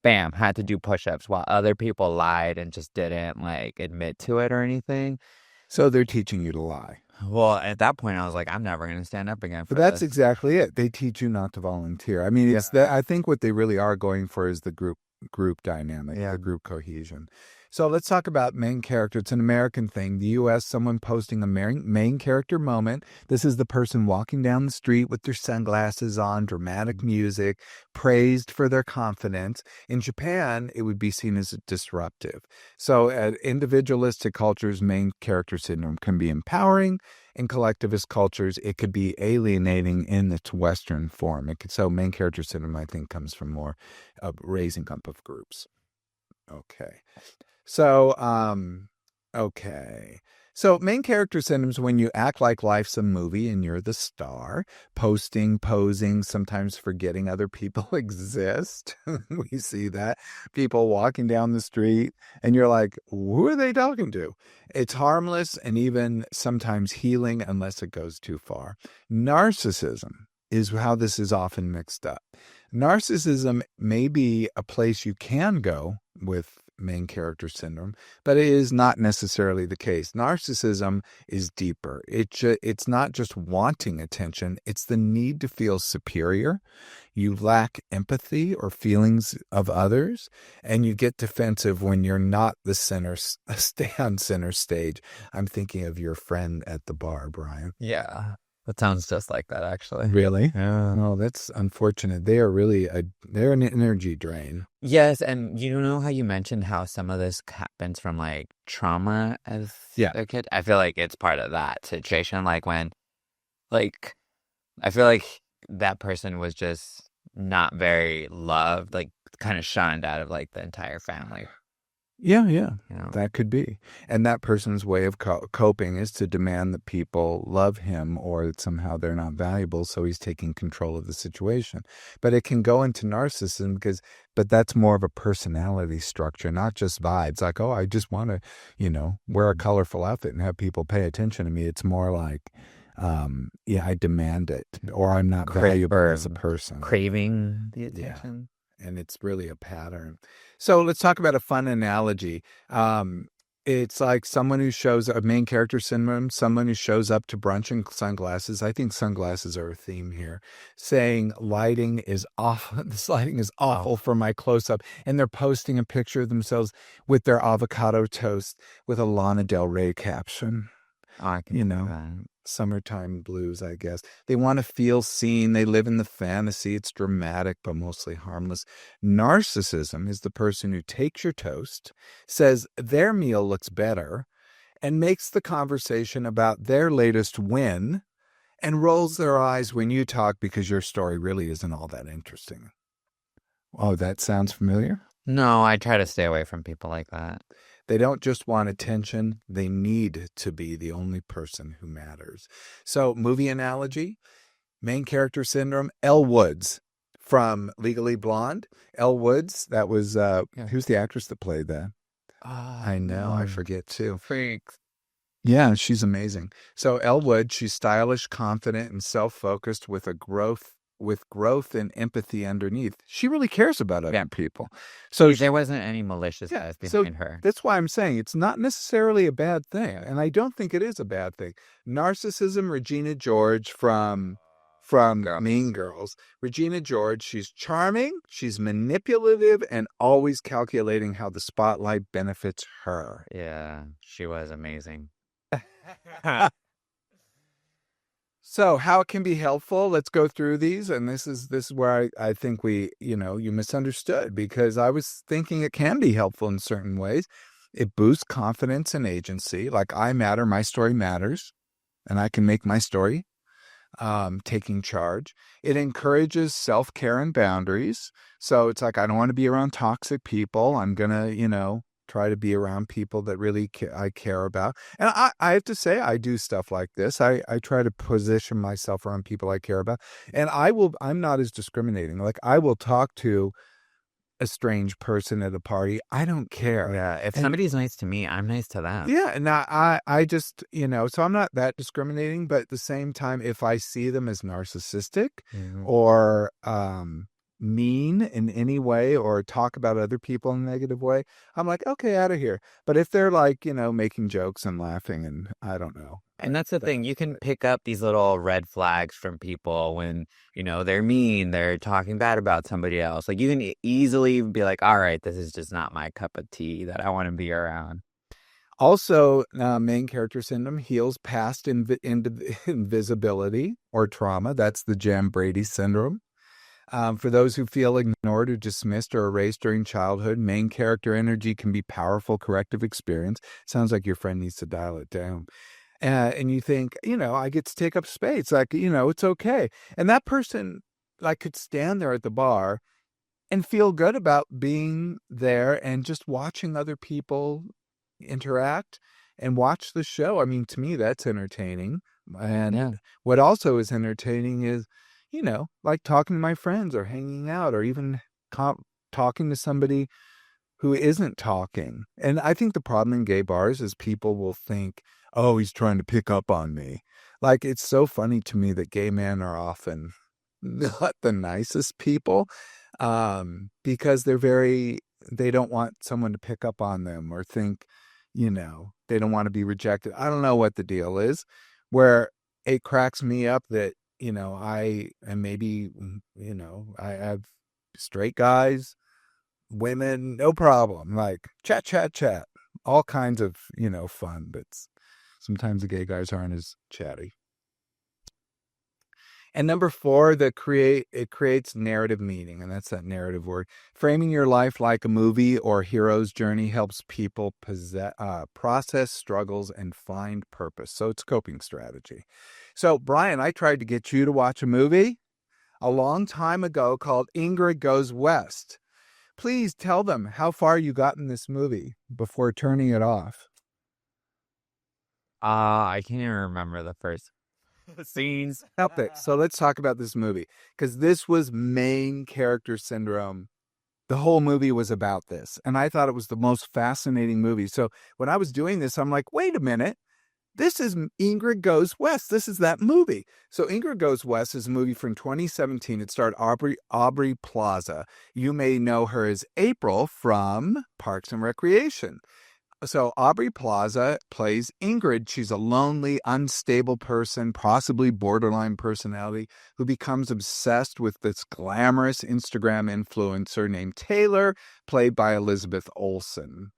Speaker 2: Bam, had to do push-ups while other people lied and just didn't, like, admit to it or anything.
Speaker 1: So they're teaching you to lie.
Speaker 2: Well, at that point, I was like, I'm never going to stand up again for
Speaker 1: But that's
Speaker 2: this.
Speaker 1: exactly it. They teach you not to volunteer. I mean, it's that. I think what they really are going for is the group dynamic, the group cohesion. So let's talk about main character. It's an American thing. The U.S., someone posting a main character moment. This is the person walking down the street with their sunglasses on, dramatic music, praised for their confidence. In Japan, it would be seen as disruptive. So at individualistic cultures, main character syndrome can be empowering. In collectivist cultures, it could be alienating in its Western form. So main character syndrome, I think, comes from more of raising up of groups. Okay. So, okay. So main character syndromes when you act like life's a movie and you're the star, posing, sometimes forgetting other people exist. We see that. People walking down the street and you're like, who are they talking to? It's harmless and even sometimes healing unless it goes too far. Narcissism is how this is often mixed up. Narcissism may be a place you can go with main character syndrome, but it is not necessarily the case. Narcissism is deeper. It's not just wanting attention. It's the need to feel superior. You lack empathy or feelings of others, and you get defensive when you're not the stay on center stage. I'm thinking of your friend at the bar, Brian.
Speaker 2: Yeah. That sounds just like that, actually.
Speaker 1: Really?
Speaker 2: Yeah.
Speaker 1: Oh, that's unfortunate. They are really they're an energy drain.
Speaker 2: Yes, and you know how you mentioned how some of this happens from like trauma as a kid? I feel like it's part of that situation. Like when, like, I feel like that person was just not very loved, like kind of shunned out of like the entire family.
Speaker 1: Yeah,
Speaker 2: You know?
Speaker 1: that could be. And that person's way of coping is to demand that people love him or that somehow they're not valuable, so he's taking control of the situation. But it can go into narcissism but that's more of a personality structure, not just vibes. Like, oh, I just want to, wear a colorful outfit and have people pay attention to me. It's more like, I demand it, or I'm not valuable as a person.
Speaker 2: Craving the attention.
Speaker 1: Yeah. And it's really a pattern. So let's talk about a fun analogy. It's like a main character syndrome, someone who shows up to brunch in sunglasses. I think sunglasses are a theme here, saying lighting is awful. This lighting is awful for my close-up. And they're posting a picture of themselves with their avocado toast with a Lana Del Rey caption.
Speaker 2: I can do that.
Speaker 1: Summertime blues, I guess. They want to feel seen. They live in the fantasy. It's dramatic, but mostly harmless. Narcissism is the person who takes your toast, says their meal looks better, and makes the conversation about their latest win, and rolls their eyes when you talk because your story really isn't all that interesting. Oh, that sounds familiar?
Speaker 2: No, I try to stay away from people like that.
Speaker 1: They don't just want attention. They need to be the only person who matters. So, movie analogy, main character syndrome, Elle Woods from Legally Blonde. Elle Woods, that was, who's the actress that played that? I know, I forget too.
Speaker 2: Freaks.
Speaker 1: Yeah, she's amazing. So Elle Woods, she's stylish, confident, and self-focused with growth and empathy underneath. She really cares about other people. So
Speaker 2: there wasn't any maliciousness behind her.
Speaker 1: That's why I'm saying it's not necessarily a bad thing. And I don't think it is a bad thing. Narcissism, Regina George from Mean Girls. Regina George, she's charming, she's manipulative, and always calculating how the spotlight benefits her.
Speaker 2: Yeah, she was amazing.
Speaker 1: So how it can be helpful, let's go through these. And this is where I think you misunderstood, because I was thinking it can be helpful in certain ways. It boosts confidence and agency. Like, I matter, my story matters, and I can make my story, taking charge. It encourages self-care and boundaries. So it's like, I don't want to be around toxic people. I'm going to, try to be around people that really I care about. And I have to say, I do stuff like this. I try to position myself around people I care about. And I'm not as discriminating. Like, I will talk to a strange person at a party. I don't care.
Speaker 2: Yeah. If somebody's nice to me, I'm nice to them.
Speaker 1: Yeah. And I just, so I'm not that discriminating, but at the same time, if I see them as narcissistic or, mean in any way or talk about other people in a negative way, I'm like, okay, out of here. But if they're like, making jokes and laughing and I don't know.
Speaker 2: And that's the thing. You can pick up these little red flags from people when, they're mean, they're talking bad about somebody else. Like you can easily be like, all right, this is just not my cup of tea that I want to be around.
Speaker 1: Also, main character syndrome heals past invisibility or trauma. That's the Jan Brady syndrome. For those who feel ignored or dismissed or erased during childhood, main character energy can be powerful corrective experience. Sounds like your friend needs to dial it down. And you think, I get to take up space. Like, it's okay. And that person like could stand there at the bar and feel good about being there and just watching other people interact and watch the show. I mean, to me, that's entertaining. And
Speaker 2: Yeah.
Speaker 1: what also is entertaining is, like talking to my friends or hanging out or even talking to somebody who isn't talking. And I think the problem in gay bars is people will think, oh, he's trying to pick up on me. Like, it's so funny to me that gay men are often not the nicest people because they don't want someone to pick up on them or think, they don't want to be rejected. I don't know what the deal is, where it cracks me up that, I have straight guys, women, no problem. Like chat, chat, chat, all kinds of, fun, but sometimes the gay guys aren't as chatty. And number 4, it creates narrative meaning, and that's that narrative word. Framing your life like a movie or hero's journey helps people process struggles and find purpose. So it's a coping strategy. So, Brian, I tried to get you to watch a movie a long time ago called Ingrid Goes West. Please tell them how far you got in this movie before turning it off.
Speaker 2: I can't even remember the first scenes.
Speaker 1: Okay, so let's talk about this movie, because this was main character syndrome. The whole movie was about this, and I thought it was the most fascinating movie. So when I was doing this, I'm like, wait a minute. This is Ingrid Goes West. This is that movie. So Ingrid Goes West is a movie from 2017. It starred Aubrey Plaza. You may know her as April from Parks and Recreation. So Aubrey Plaza plays Ingrid. She's a lonely, unstable person, possibly borderline personality, who becomes obsessed with this glamorous Instagram influencer named Taylor, played by Elizabeth Olsen.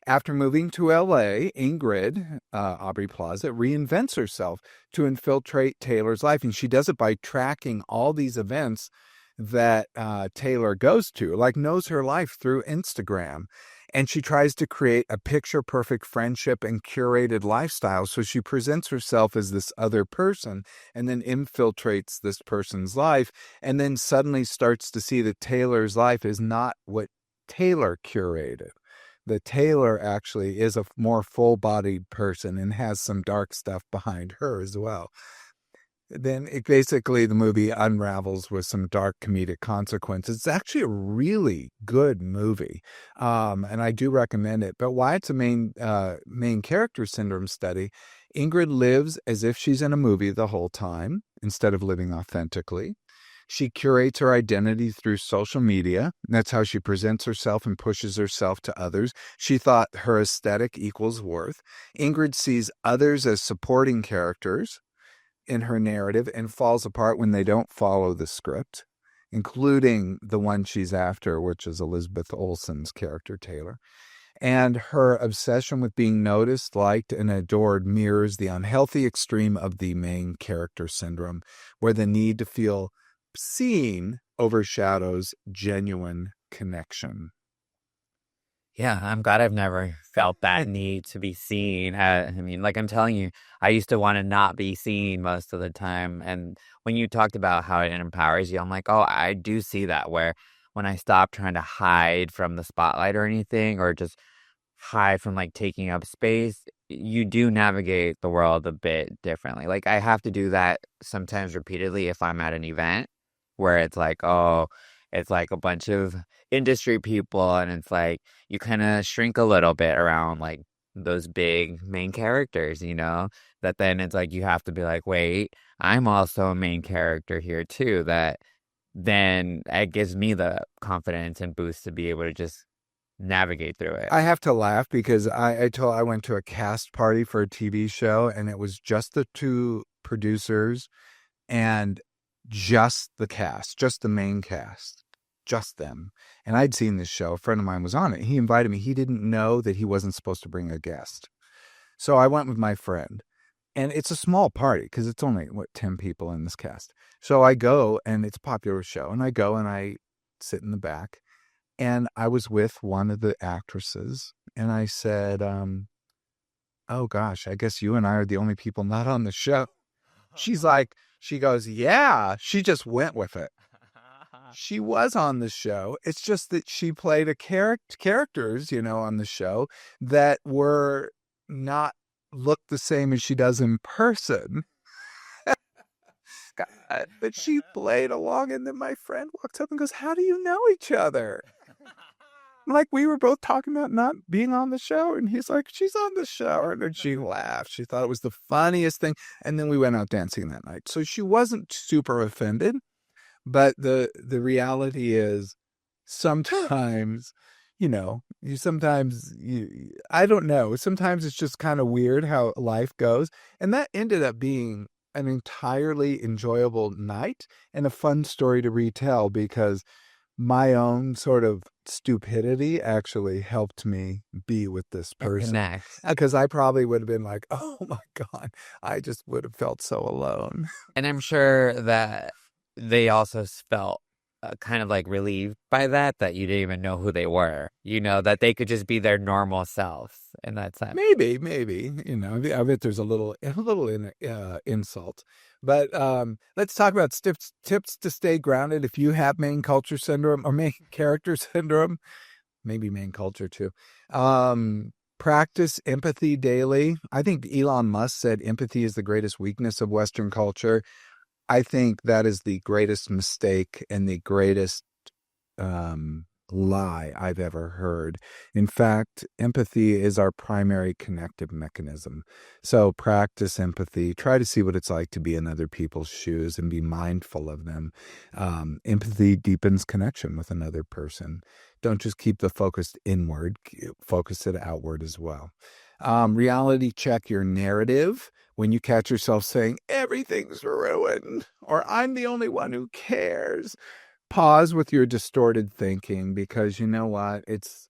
Speaker 1: After moving to LA, Ingrid, Aubrey Plaza, reinvents herself to infiltrate Taylor's life. And she does it by tracking all these events that Taylor goes to, like knows her life through Instagram. And she tries to create a picture-perfect friendship and curated lifestyle. So she presents herself as this other person and then infiltrates this person's life, and then suddenly starts to see that Taylor's life is not what Taylor curated. The Taylor actually is a more full-bodied person and has some dark stuff behind her as well. Then the movie unravels with some dark comedic consequences. It's actually a really good movie, and I do recommend it. But why it's a main character syndrome study, Ingrid lives as if she's in a movie the whole time instead of living authentically. She curates her identity through social media. That's how she presents herself and pushes herself to others. She thought her aesthetic equals worth. Ingrid sees others as supporting characters in her narrative and falls apart when they don't follow the script, including the one she's after, which is Elizabeth Olsen's character, Taylor. And her obsession with being noticed, liked, and adored mirrors the unhealthy extreme of the main character syndrome, where the need to feel seen overshadows genuine connection.
Speaker 2: Yeah, I'm glad I've never felt that need to be seen. I mean, like I'm telling you, I used to want to not be seen most of the time. And when you talked about how it empowers you, I'm like, oh, I do see that, where when I stop trying to hide from the spotlight or anything, or just hide from like taking up space, you do navigate the world a bit differently. Like I have to do that sometimes repeatedly if I'm at an event where it's like, oh, it's like a bunch of industry people, and it's like you kind of shrink a little bit around like those big main characters, that then it's like you have to be like, wait, I'm also a main character here too, that then it gives me the confidence and boost to be able to just navigate through it.
Speaker 1: I have to laugh because I went to a cast party for a TV show, and it was just the two producers and just the cast, just the main cast, just them. And I'd seen this show. A friend of mine was on it. He invited me. He didn't know that he wasn't supposed to bring a guest. So I went with my friend. And it's a small party because it's only, 10 people in this cast. So I go, and it's a popular show. And I go and I sit in the back. And I was with one of the actresses. And I said, oh, gosh, I guess you and I are the only people not on the show. She goes, yeah, she just went with it. She was on the show. It's just that she played characters, on the show that were not look the same as she does in person. God, but she played along, and then my friend walks up and goes, how do you know each other? Like, we were both talking about not being on the show, and he's like, she's on the show. And then she laughed. She thought it was the funniest thing. And then we went out dancing that night. So she wasn't super offended. But the reality is sometimes, I don't know. Sometimes it's just kind of weird how life goes. And that ended up being an entirely enjoyable night and a fun story to retell because my own sort of stupidity actually helped me be with this person.
Speaker 2: Connect.
Speaker 1: Because I probably would have been like, oh my God, I just would have felt so alone.
Speaker 2: And I'm sure that they also felt kind of like relieved by that you didn't even know who they were, that they could just be their normal self in that sense.
Speaker 1: Maybe, I bet there's a little insult. But let's talk about tips to stay grounded if you have main culture syndrome or main character syndrome, maybe main culture too. Practice empathy daily. I think Elon Musk said empathy is the greatest weakness of Western culture. I think that is the greatest mistake and the greatest lie I've ever heard. In fact, empathy is our primary connective mechanism. So practice empathy. Try to see what it's like to be in other people's shoes and be mindful of them. Empathy deepens connection with another person. Don't just keep the focus inward, focus it outward as well. Reality check your narrative. When you catch yourself saying, everything's ruined, or I'm the only one who cares, pause with your distorted thinking because you know what? It's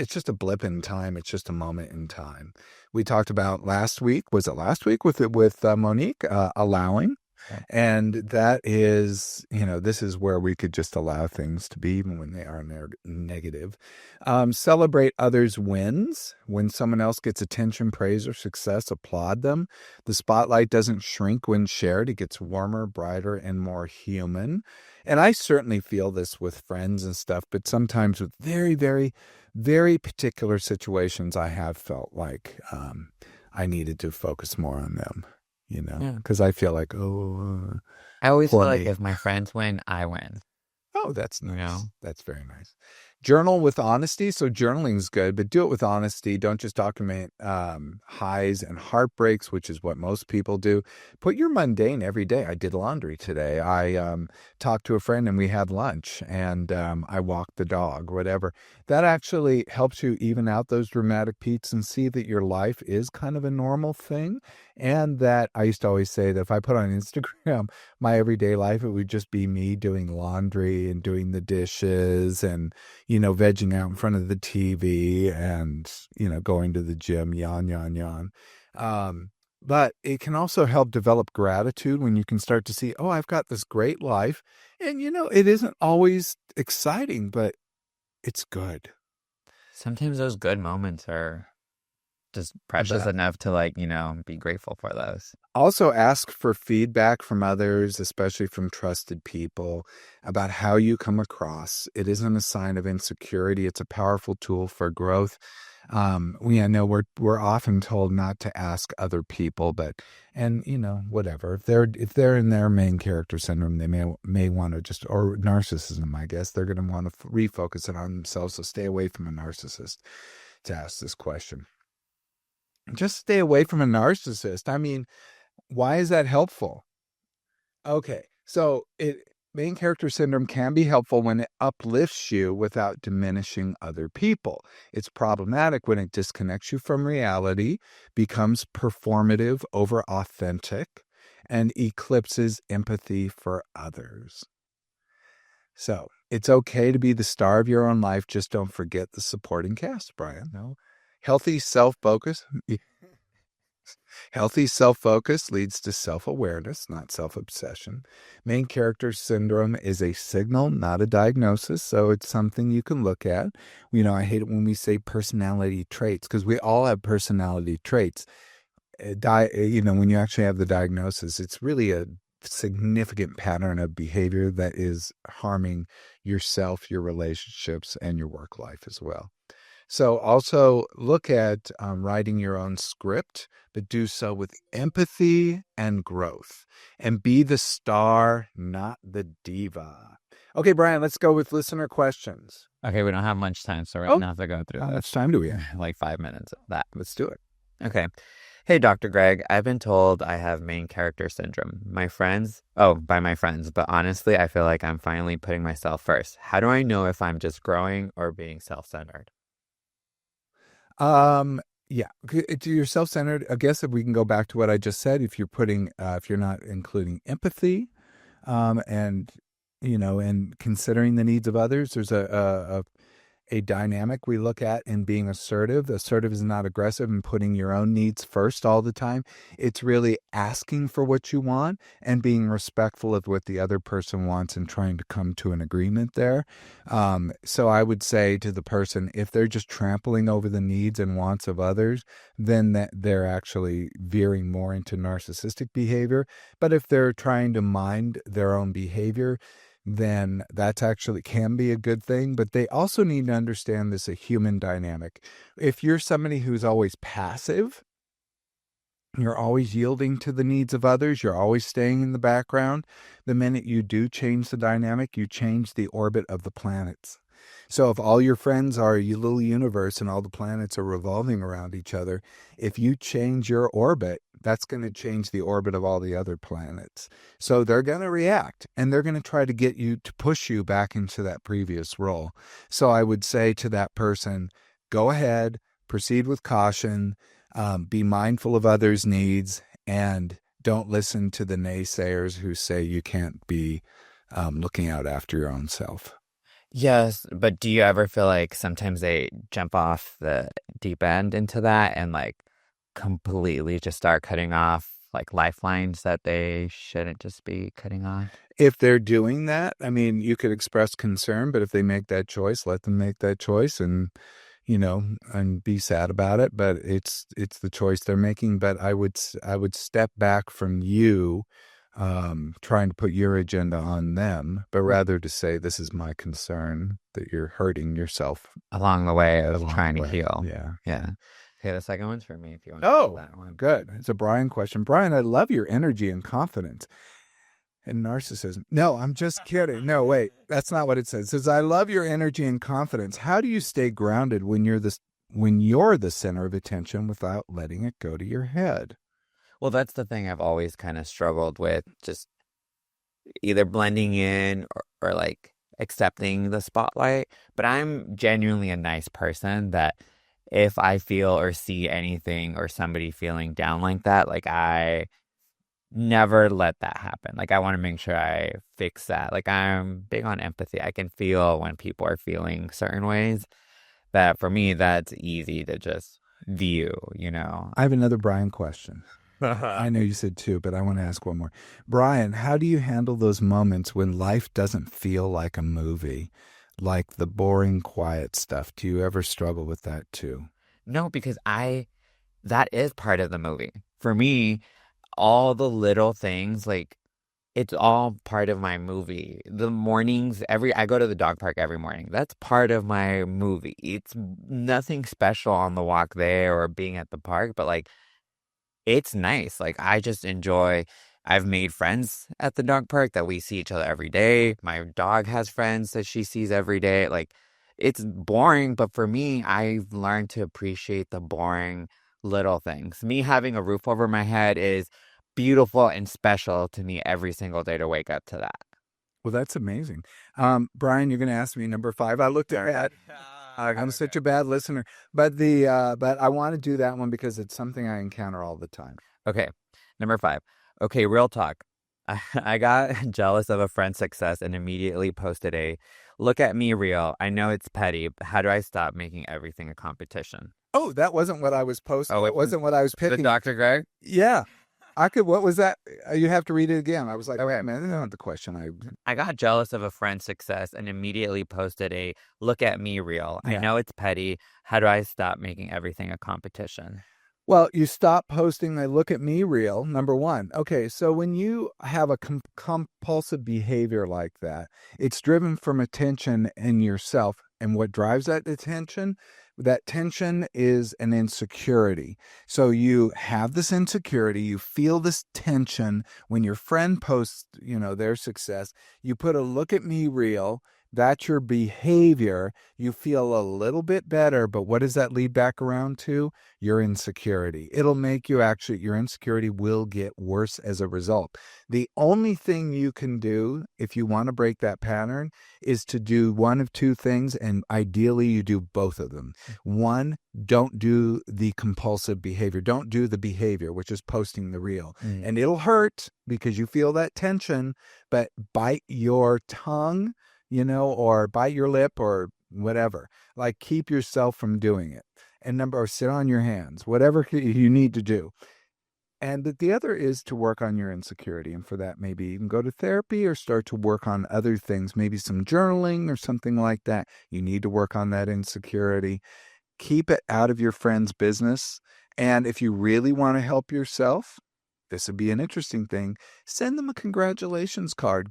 Speaker 1: just a blip in time. It's just a moment in time. We talked about last week. Was it last week with Monique, allowing? And that is, this is where we could just allow things to be even when they are negative. Celebrate others' wins. When someone else gets attention, praise, or success, applaud them. The spotlight doesn't shrink when shared. It gets warmer, brighter, and more human. And I certainly feel this with friends and stuff, but sometimes with very, very, very particular situations, I have felt like I needed to focus more on them. Because I feel like,
Speaker 2: I always feel like if my friends win, I win.
Speaker 1: Oh, that's nice. That's very nice. Journal with honesty. So journaling is good, but do it with honesty. Don't just document highs and heartbreaks, which is what most people do. Put your mundane every day. I did laundry today. I talked to a friend and we had lunch, and I walked the dog, whatever. That actually helps you even out those dramatic peaks and see that your life is kind of a normal thing. And that I used to always say that if I put on Instagram my everyday life, it would just be me doing laundry and doing the dishes and, vegging out in front of the TV and, going to the gym, yawn. But it can also help develop gratitude when you can start to see, oh, I've got this great life. And, it isn't always exciting, but it's good.
Speaker 2: Sometimes those good moments are just precious enough to be grateful for those.
Speaker 1: Also ask for feedback from others, especially from trusted people, about how you come across. It isn't a sign of insecurity. It's a powerful tool for growth. I know we're often told not to ask other people, whatever. If they're in their main character syndrome, they may want to or narcissism, I guess, they're going to want to refocus it on themselves. So stay away from a narcissist to ask this question. Just stay away from a narcissist. I mean, why is that helpful? Okay, so main character syndrome can be helpful when it uplifts you without diminishing other people. It's problematic when it disconnects you from reality, becomes performative over authentic, and eclipses empathy for others. So it's okay to be the star of your own life. Just don't forget the supporting cast, Brian. No. Healthy self-focus. Healthy self-focus leads to self-awareness, not self-obsession. Main character syndrome is a signal, not a diagnosis, so it's something you can look at. I hate it when we say personality traits, because we all have personality traits. When you actually have the diagnosis, it's really a significant pattern of behavior that is harming yourself, your relationships, and your work life as well. So also look at writing your own script, but do so with empathy and growth. And be the star, not the diva. Okay, Brian, let's go with listener questions.
Speaker 2: Okay, we don't have much time, so we're going to have to go through
Speaker 1: How
Speaker 2: this.
Speaker 1: much time do we have?
Speaker 2: Like 5 minutes of that.
Speaker 1: Let's do it.
Speaker 2: Okay. Hey, Dr. Greg, I've been told I have main character syndrome. By my friends, but honestly, I feel like I'm finally putting myself first. How do I know if I'm just growing or being self-centered?
Speaker 1: Yeah, you're self-centered. I guess if we can go back to what I just said, if you're not including empathy, and considering the needs of others, there's a dynamic we look at in being assertive. Assertive is not aggressive and putting your own needs first all the time. It's really asking for what you want and being respectful of what the other person wants and trying to come to an agreement there. So I would say to the person, if they're just trampling over the needs and wants of others, then they're actually veering more into narcissistic behavior. But if they're trying to mind their own behavior, then that's actually can be a good thing. But they also need to understand this a human dynamic. If you're somebody who's always passive, you're always yielding to the needs of others, you're always staying in the background, the minute you do change the dynamic, you change the orbit of the planets. So if all your friends are a little universe and all the planets are revolving around each other, if you change your orbit, that's going to change the orbit of all the other planets. So they're going to react and they're going to try to get you to push you back into that previous role. So I would say to that person, go ahead, proceed with caution, be mindful of others' needs, and don't listen to the naysayers who say you can't be looking out after your own self.
Speaker 2: Yes, but do you ever feel like sometimes they jump off the deep end into that and like completely just start cutting off like lifelines that they shouldn't just be cutting off?
Speaker 1: If they're doing that, I mean, you could express concern, but if they make that choice, let them make that choice and be sad about it. But it's the choice they're making. But I would step back from you trying to put your agenda on them, but rather to say, this is my concern, that you're hurting yourself
Speaker 2: along the way of trying to heal.
Speaker 1: Yeah.
Speaker 2: Okay, the second one's for me if you want
Speaker 1: to
Speaker 2: that one.
Speaker 1: Good. It's a Brian question. Brian, I love your energy and confidence and narcissism. No, I'm just kidding. No, wait, that's not what it says. It says, I love your energy and confidence. How do you stay grounded when you're the center of attention without letting it go to your head?
Speaker 2: Well, that's the thing I've always kind of struggled with, just either blending in or like accepting the spotlight. But I'm genuinely a nice person that if I feel or see anything or somebody feeling down like that, like I never let that happen. Like I want to make sure I fix that. Like I'm big on empathy. I can feel when people are feeling certain ways. That for me, that's easy to just view,
Speaker 1: I have another Brian question. I know you said two, but I want to ask one more. Brian, how do you handle those moments when life doesn't feel like a movie, like the boring, quiet stuff? Do you ever struggle with that too?
Speaker 2: No, because that is part of the movie. For me, all the little things, like it's all part of my movie. The mornings, I go to the dog park every morning. That's part of my movie. It's nothing special on the walk there or being at the park, but like, it's nice. Like, I just enjoy. I've made friends at the dog park that we see each other every day. My dog has friends that she sees every day. Like, it's boring, but for me, I've learned to appreciate the boring little things. Me having a roof over my head is beautiful and special to me every single day to wake up to that.
Speaker 1: Well, that's amazing. Brian, you're going to ask me number 5. I looked at I'm such a bad listener, but but I want to do that one because it's something I encounter all the time.
Speaker 2: Okay, number 5. Okay, real talk. I got jealous of a friend's success and immediately posted a look at me reel. I know it's petty, but how do I stop making everything a competition?
Speaker 1: Oh, that wasn't what I was posting.
Speaker 2: Oh,
Speaker 1: That wasn't what I was
Speaker 2: The
Speaker 1: picking.
Speaker 2: Dr. Greg?
Speaker 1: Yeah. What was that? You have to read it again. I was like, okay, man, that's not the question.
Speaker 2: I got jealous of a friend's success and immediately posted a look at me reel. I
Speaker 1: Yeah.
Speaker 2: know it's petty. How do I stop making everything a competition?
Speaker 1: Well, you stop posting the look at me reel, number 1. Okay, so when you have a compulsive behavior like that, it's driven from attention in yourself. And what drives that attention? That tension is an insecurity. So you have this insecurity, you feel this tension when your friend posts, their success. You put a look at me reel. That's your behavior. You feel a little bit better, but what does that lead back around to? Your insecurity. It'll make your insecurity will get worse as a result. The only thing you can do if you want to break that pattern is to do one of 2 things, and ideally you do both of them. 1, don't do the compulsive behavior. Don't do the behavior, which is posting the reel. And it'll hurt because you feel that tension, but bite your tongue, or bite your lip or whatever. Like, keep yourself from doing it. Or sit on your hands, whatever you need to do. And the other is to work on your insecurity. And for that, maybe even go to therapy or start to work on other things, maybe some journaling or something like that. You need to work on that insecurity. Keep it out of your friend's business. And if you really want to help yourself, this would be an interesting thing. Send them a congratulations card.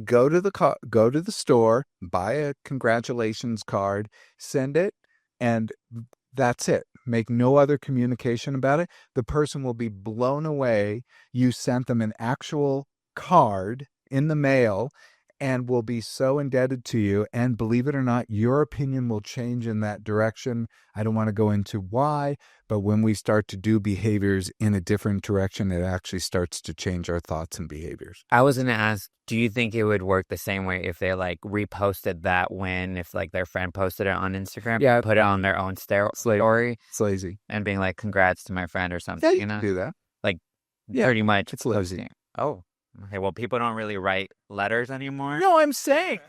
Speaker 1: Go to the store, buy a congratulations card, send it, and that's it. Make no other communication about it. The person will be blown away. You sent them an actual card in the mail and will be so indebted to you. And believe it or not, your opinion will change in that direction. I don't want to go into why, but when we start to do behaviors in a different direction, it actually starts to change our thoughts and behaviors.
Speaker 2: I was going to ask, do you think it would work the same way if they reposted that if their friend posted it on Instagram?
Speaker 1: Yeah.
Speaker 2: Put it on their own story
Speaker 1: It's lazy.
Speaker 2: and being like, congrats to my friend or something,
Speaker 1: Yeah, you can do that. Yeah,
Speaker 2: pretty much.
Speaker 1: it's lazy.
Speaker 2: posting. Oh, okay. Well, people don't really write letters anymore.
Speaker 1: No, I'm saying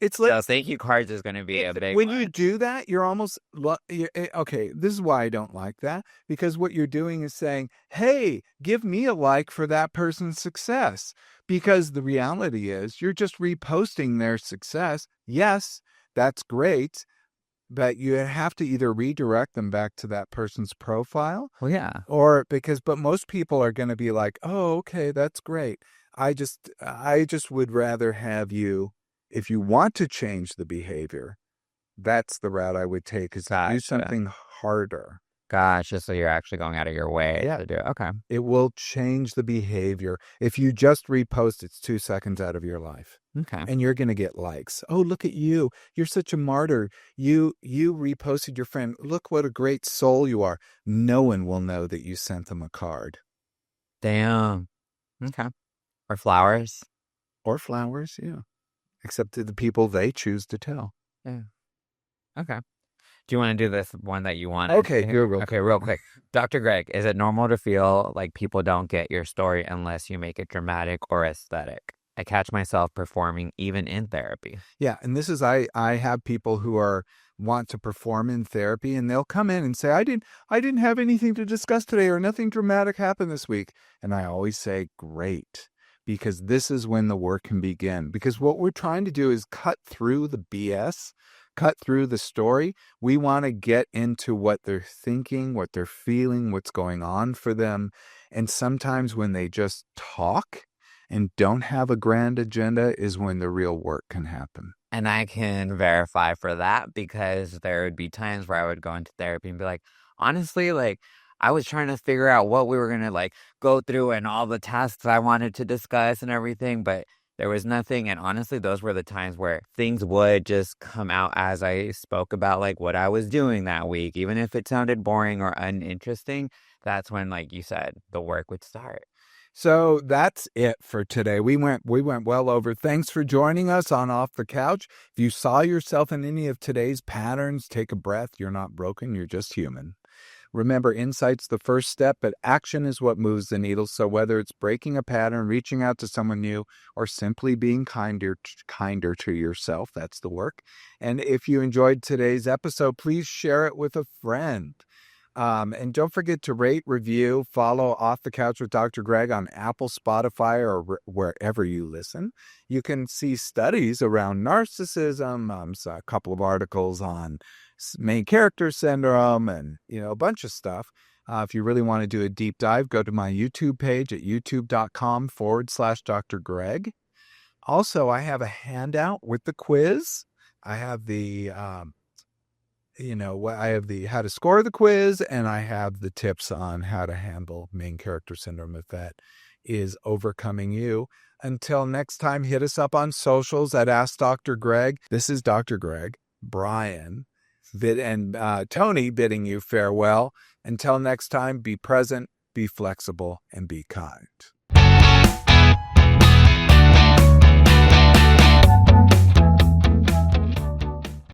Speaker 1: it's
Speaker 2: So thank you cards is going to be a big
Speaker 1: when
Speaker 2: one.
Speaker 1: you do that, you're almost okay. This is why I don't like that, because what you're doing is saying, "Hey, give me a like for that person's success." Because the reality is, you're just reposting their success. Yes, that's great, but you have to either redirect them back to that person's profile,
Speaker 2: Well, yeah.
Speaker 1: but most people are going to be like, "Oh, okay, that's great." I just would rather have you. If you want to change the behavior, that's the route I would take, is to do
Speaker 2: Gotcha.
Speaker 1: something harder.
Speaker 2: Gotcha. So you're actually going out of your way
Speaker 1: Yeah.
Speaker 2: to do it. Okay.
Speaker 1: It will change the behavior. If you just repost, it's 2 seconds out of your life.
Speaker 2: Okay.
Speaker 1: And you're going to get likes. Oh, look at you. You're such a martyr. You reposted your friend. Look what a great soul you are. No one will know that you sent them a card.
Speaker 2: Damn. Okay. Or flowers.
Speaker 1: Or flowers, yeah. Except to the people they choose to tell.
Speaker 2: Yeah. Okay. Do you want to do this one that you want?
Speaker 1: Okay, do it real quick.
Speaker 2: real quick. Dr. Greg, is it normal to feel like people don't get your story unless you make it dramatic or aesthetic? I catch myself performing even in therapy.
Speaker 1: Yeah, and this is I have people who want to perform in therapy, and they'll come in and say, I didn't have anything to discuss today, or nothing dramatic happened this week. And I always say, great, because this is when the work can begin. Because what we're trying to do is cut through the BS, cut through the story. We want to get into what they're thinking, what they're feeling, what's going on for them. And sometimes when they just talk and don't have a grand agenda is when the real work can happen.
Speaker 2: And I can verify for that, because there would be times where I would go into therapy and be like, honestly, I was trying to figure out what we were going to go through and all the tasks I wanted to discuss and everything, but there was nothing. And honestly, those were the times where things would just come out as I spoke about what I was doing that week. Even if it sounded boring or uninteresting, that's when, like you said, the work would start.
Speaker 1: So that's it for today. We went well over. Thanks for joining us on Off the Couch. If you saw yourself in any of today's patterns, take a breath. You're not broken. You're just human. Remember, insight's the first step, but action is what moves the needle. So whether it's breaking a pattern, reaching out to someone new, or simply being kinder to yourself, that's the work. And if you enjoyed today's episode, please share it with a friend. And don't forget to rate, review, follow Off the Couch with Dr. Greg on Apple, Spotify, or wherever you listen. You can see studies around narcissism, so a couple of articles on main character syndrome, and a bunch of stuff. If you really want to do a deep dive, go to my YouTube page at youtube.com/Dr. Greg. Also, I have a handout with the quiz. I have the I have the how to score the quiz, and I have the tips on how to handle main character syndrome if that is overcoming you. Until next time, hit us up on socials at Ask Dr. Greg. This is Dr. Greg, Brian, and Tony bidding you farewell. Until next time, be present, be flexible, and be kind.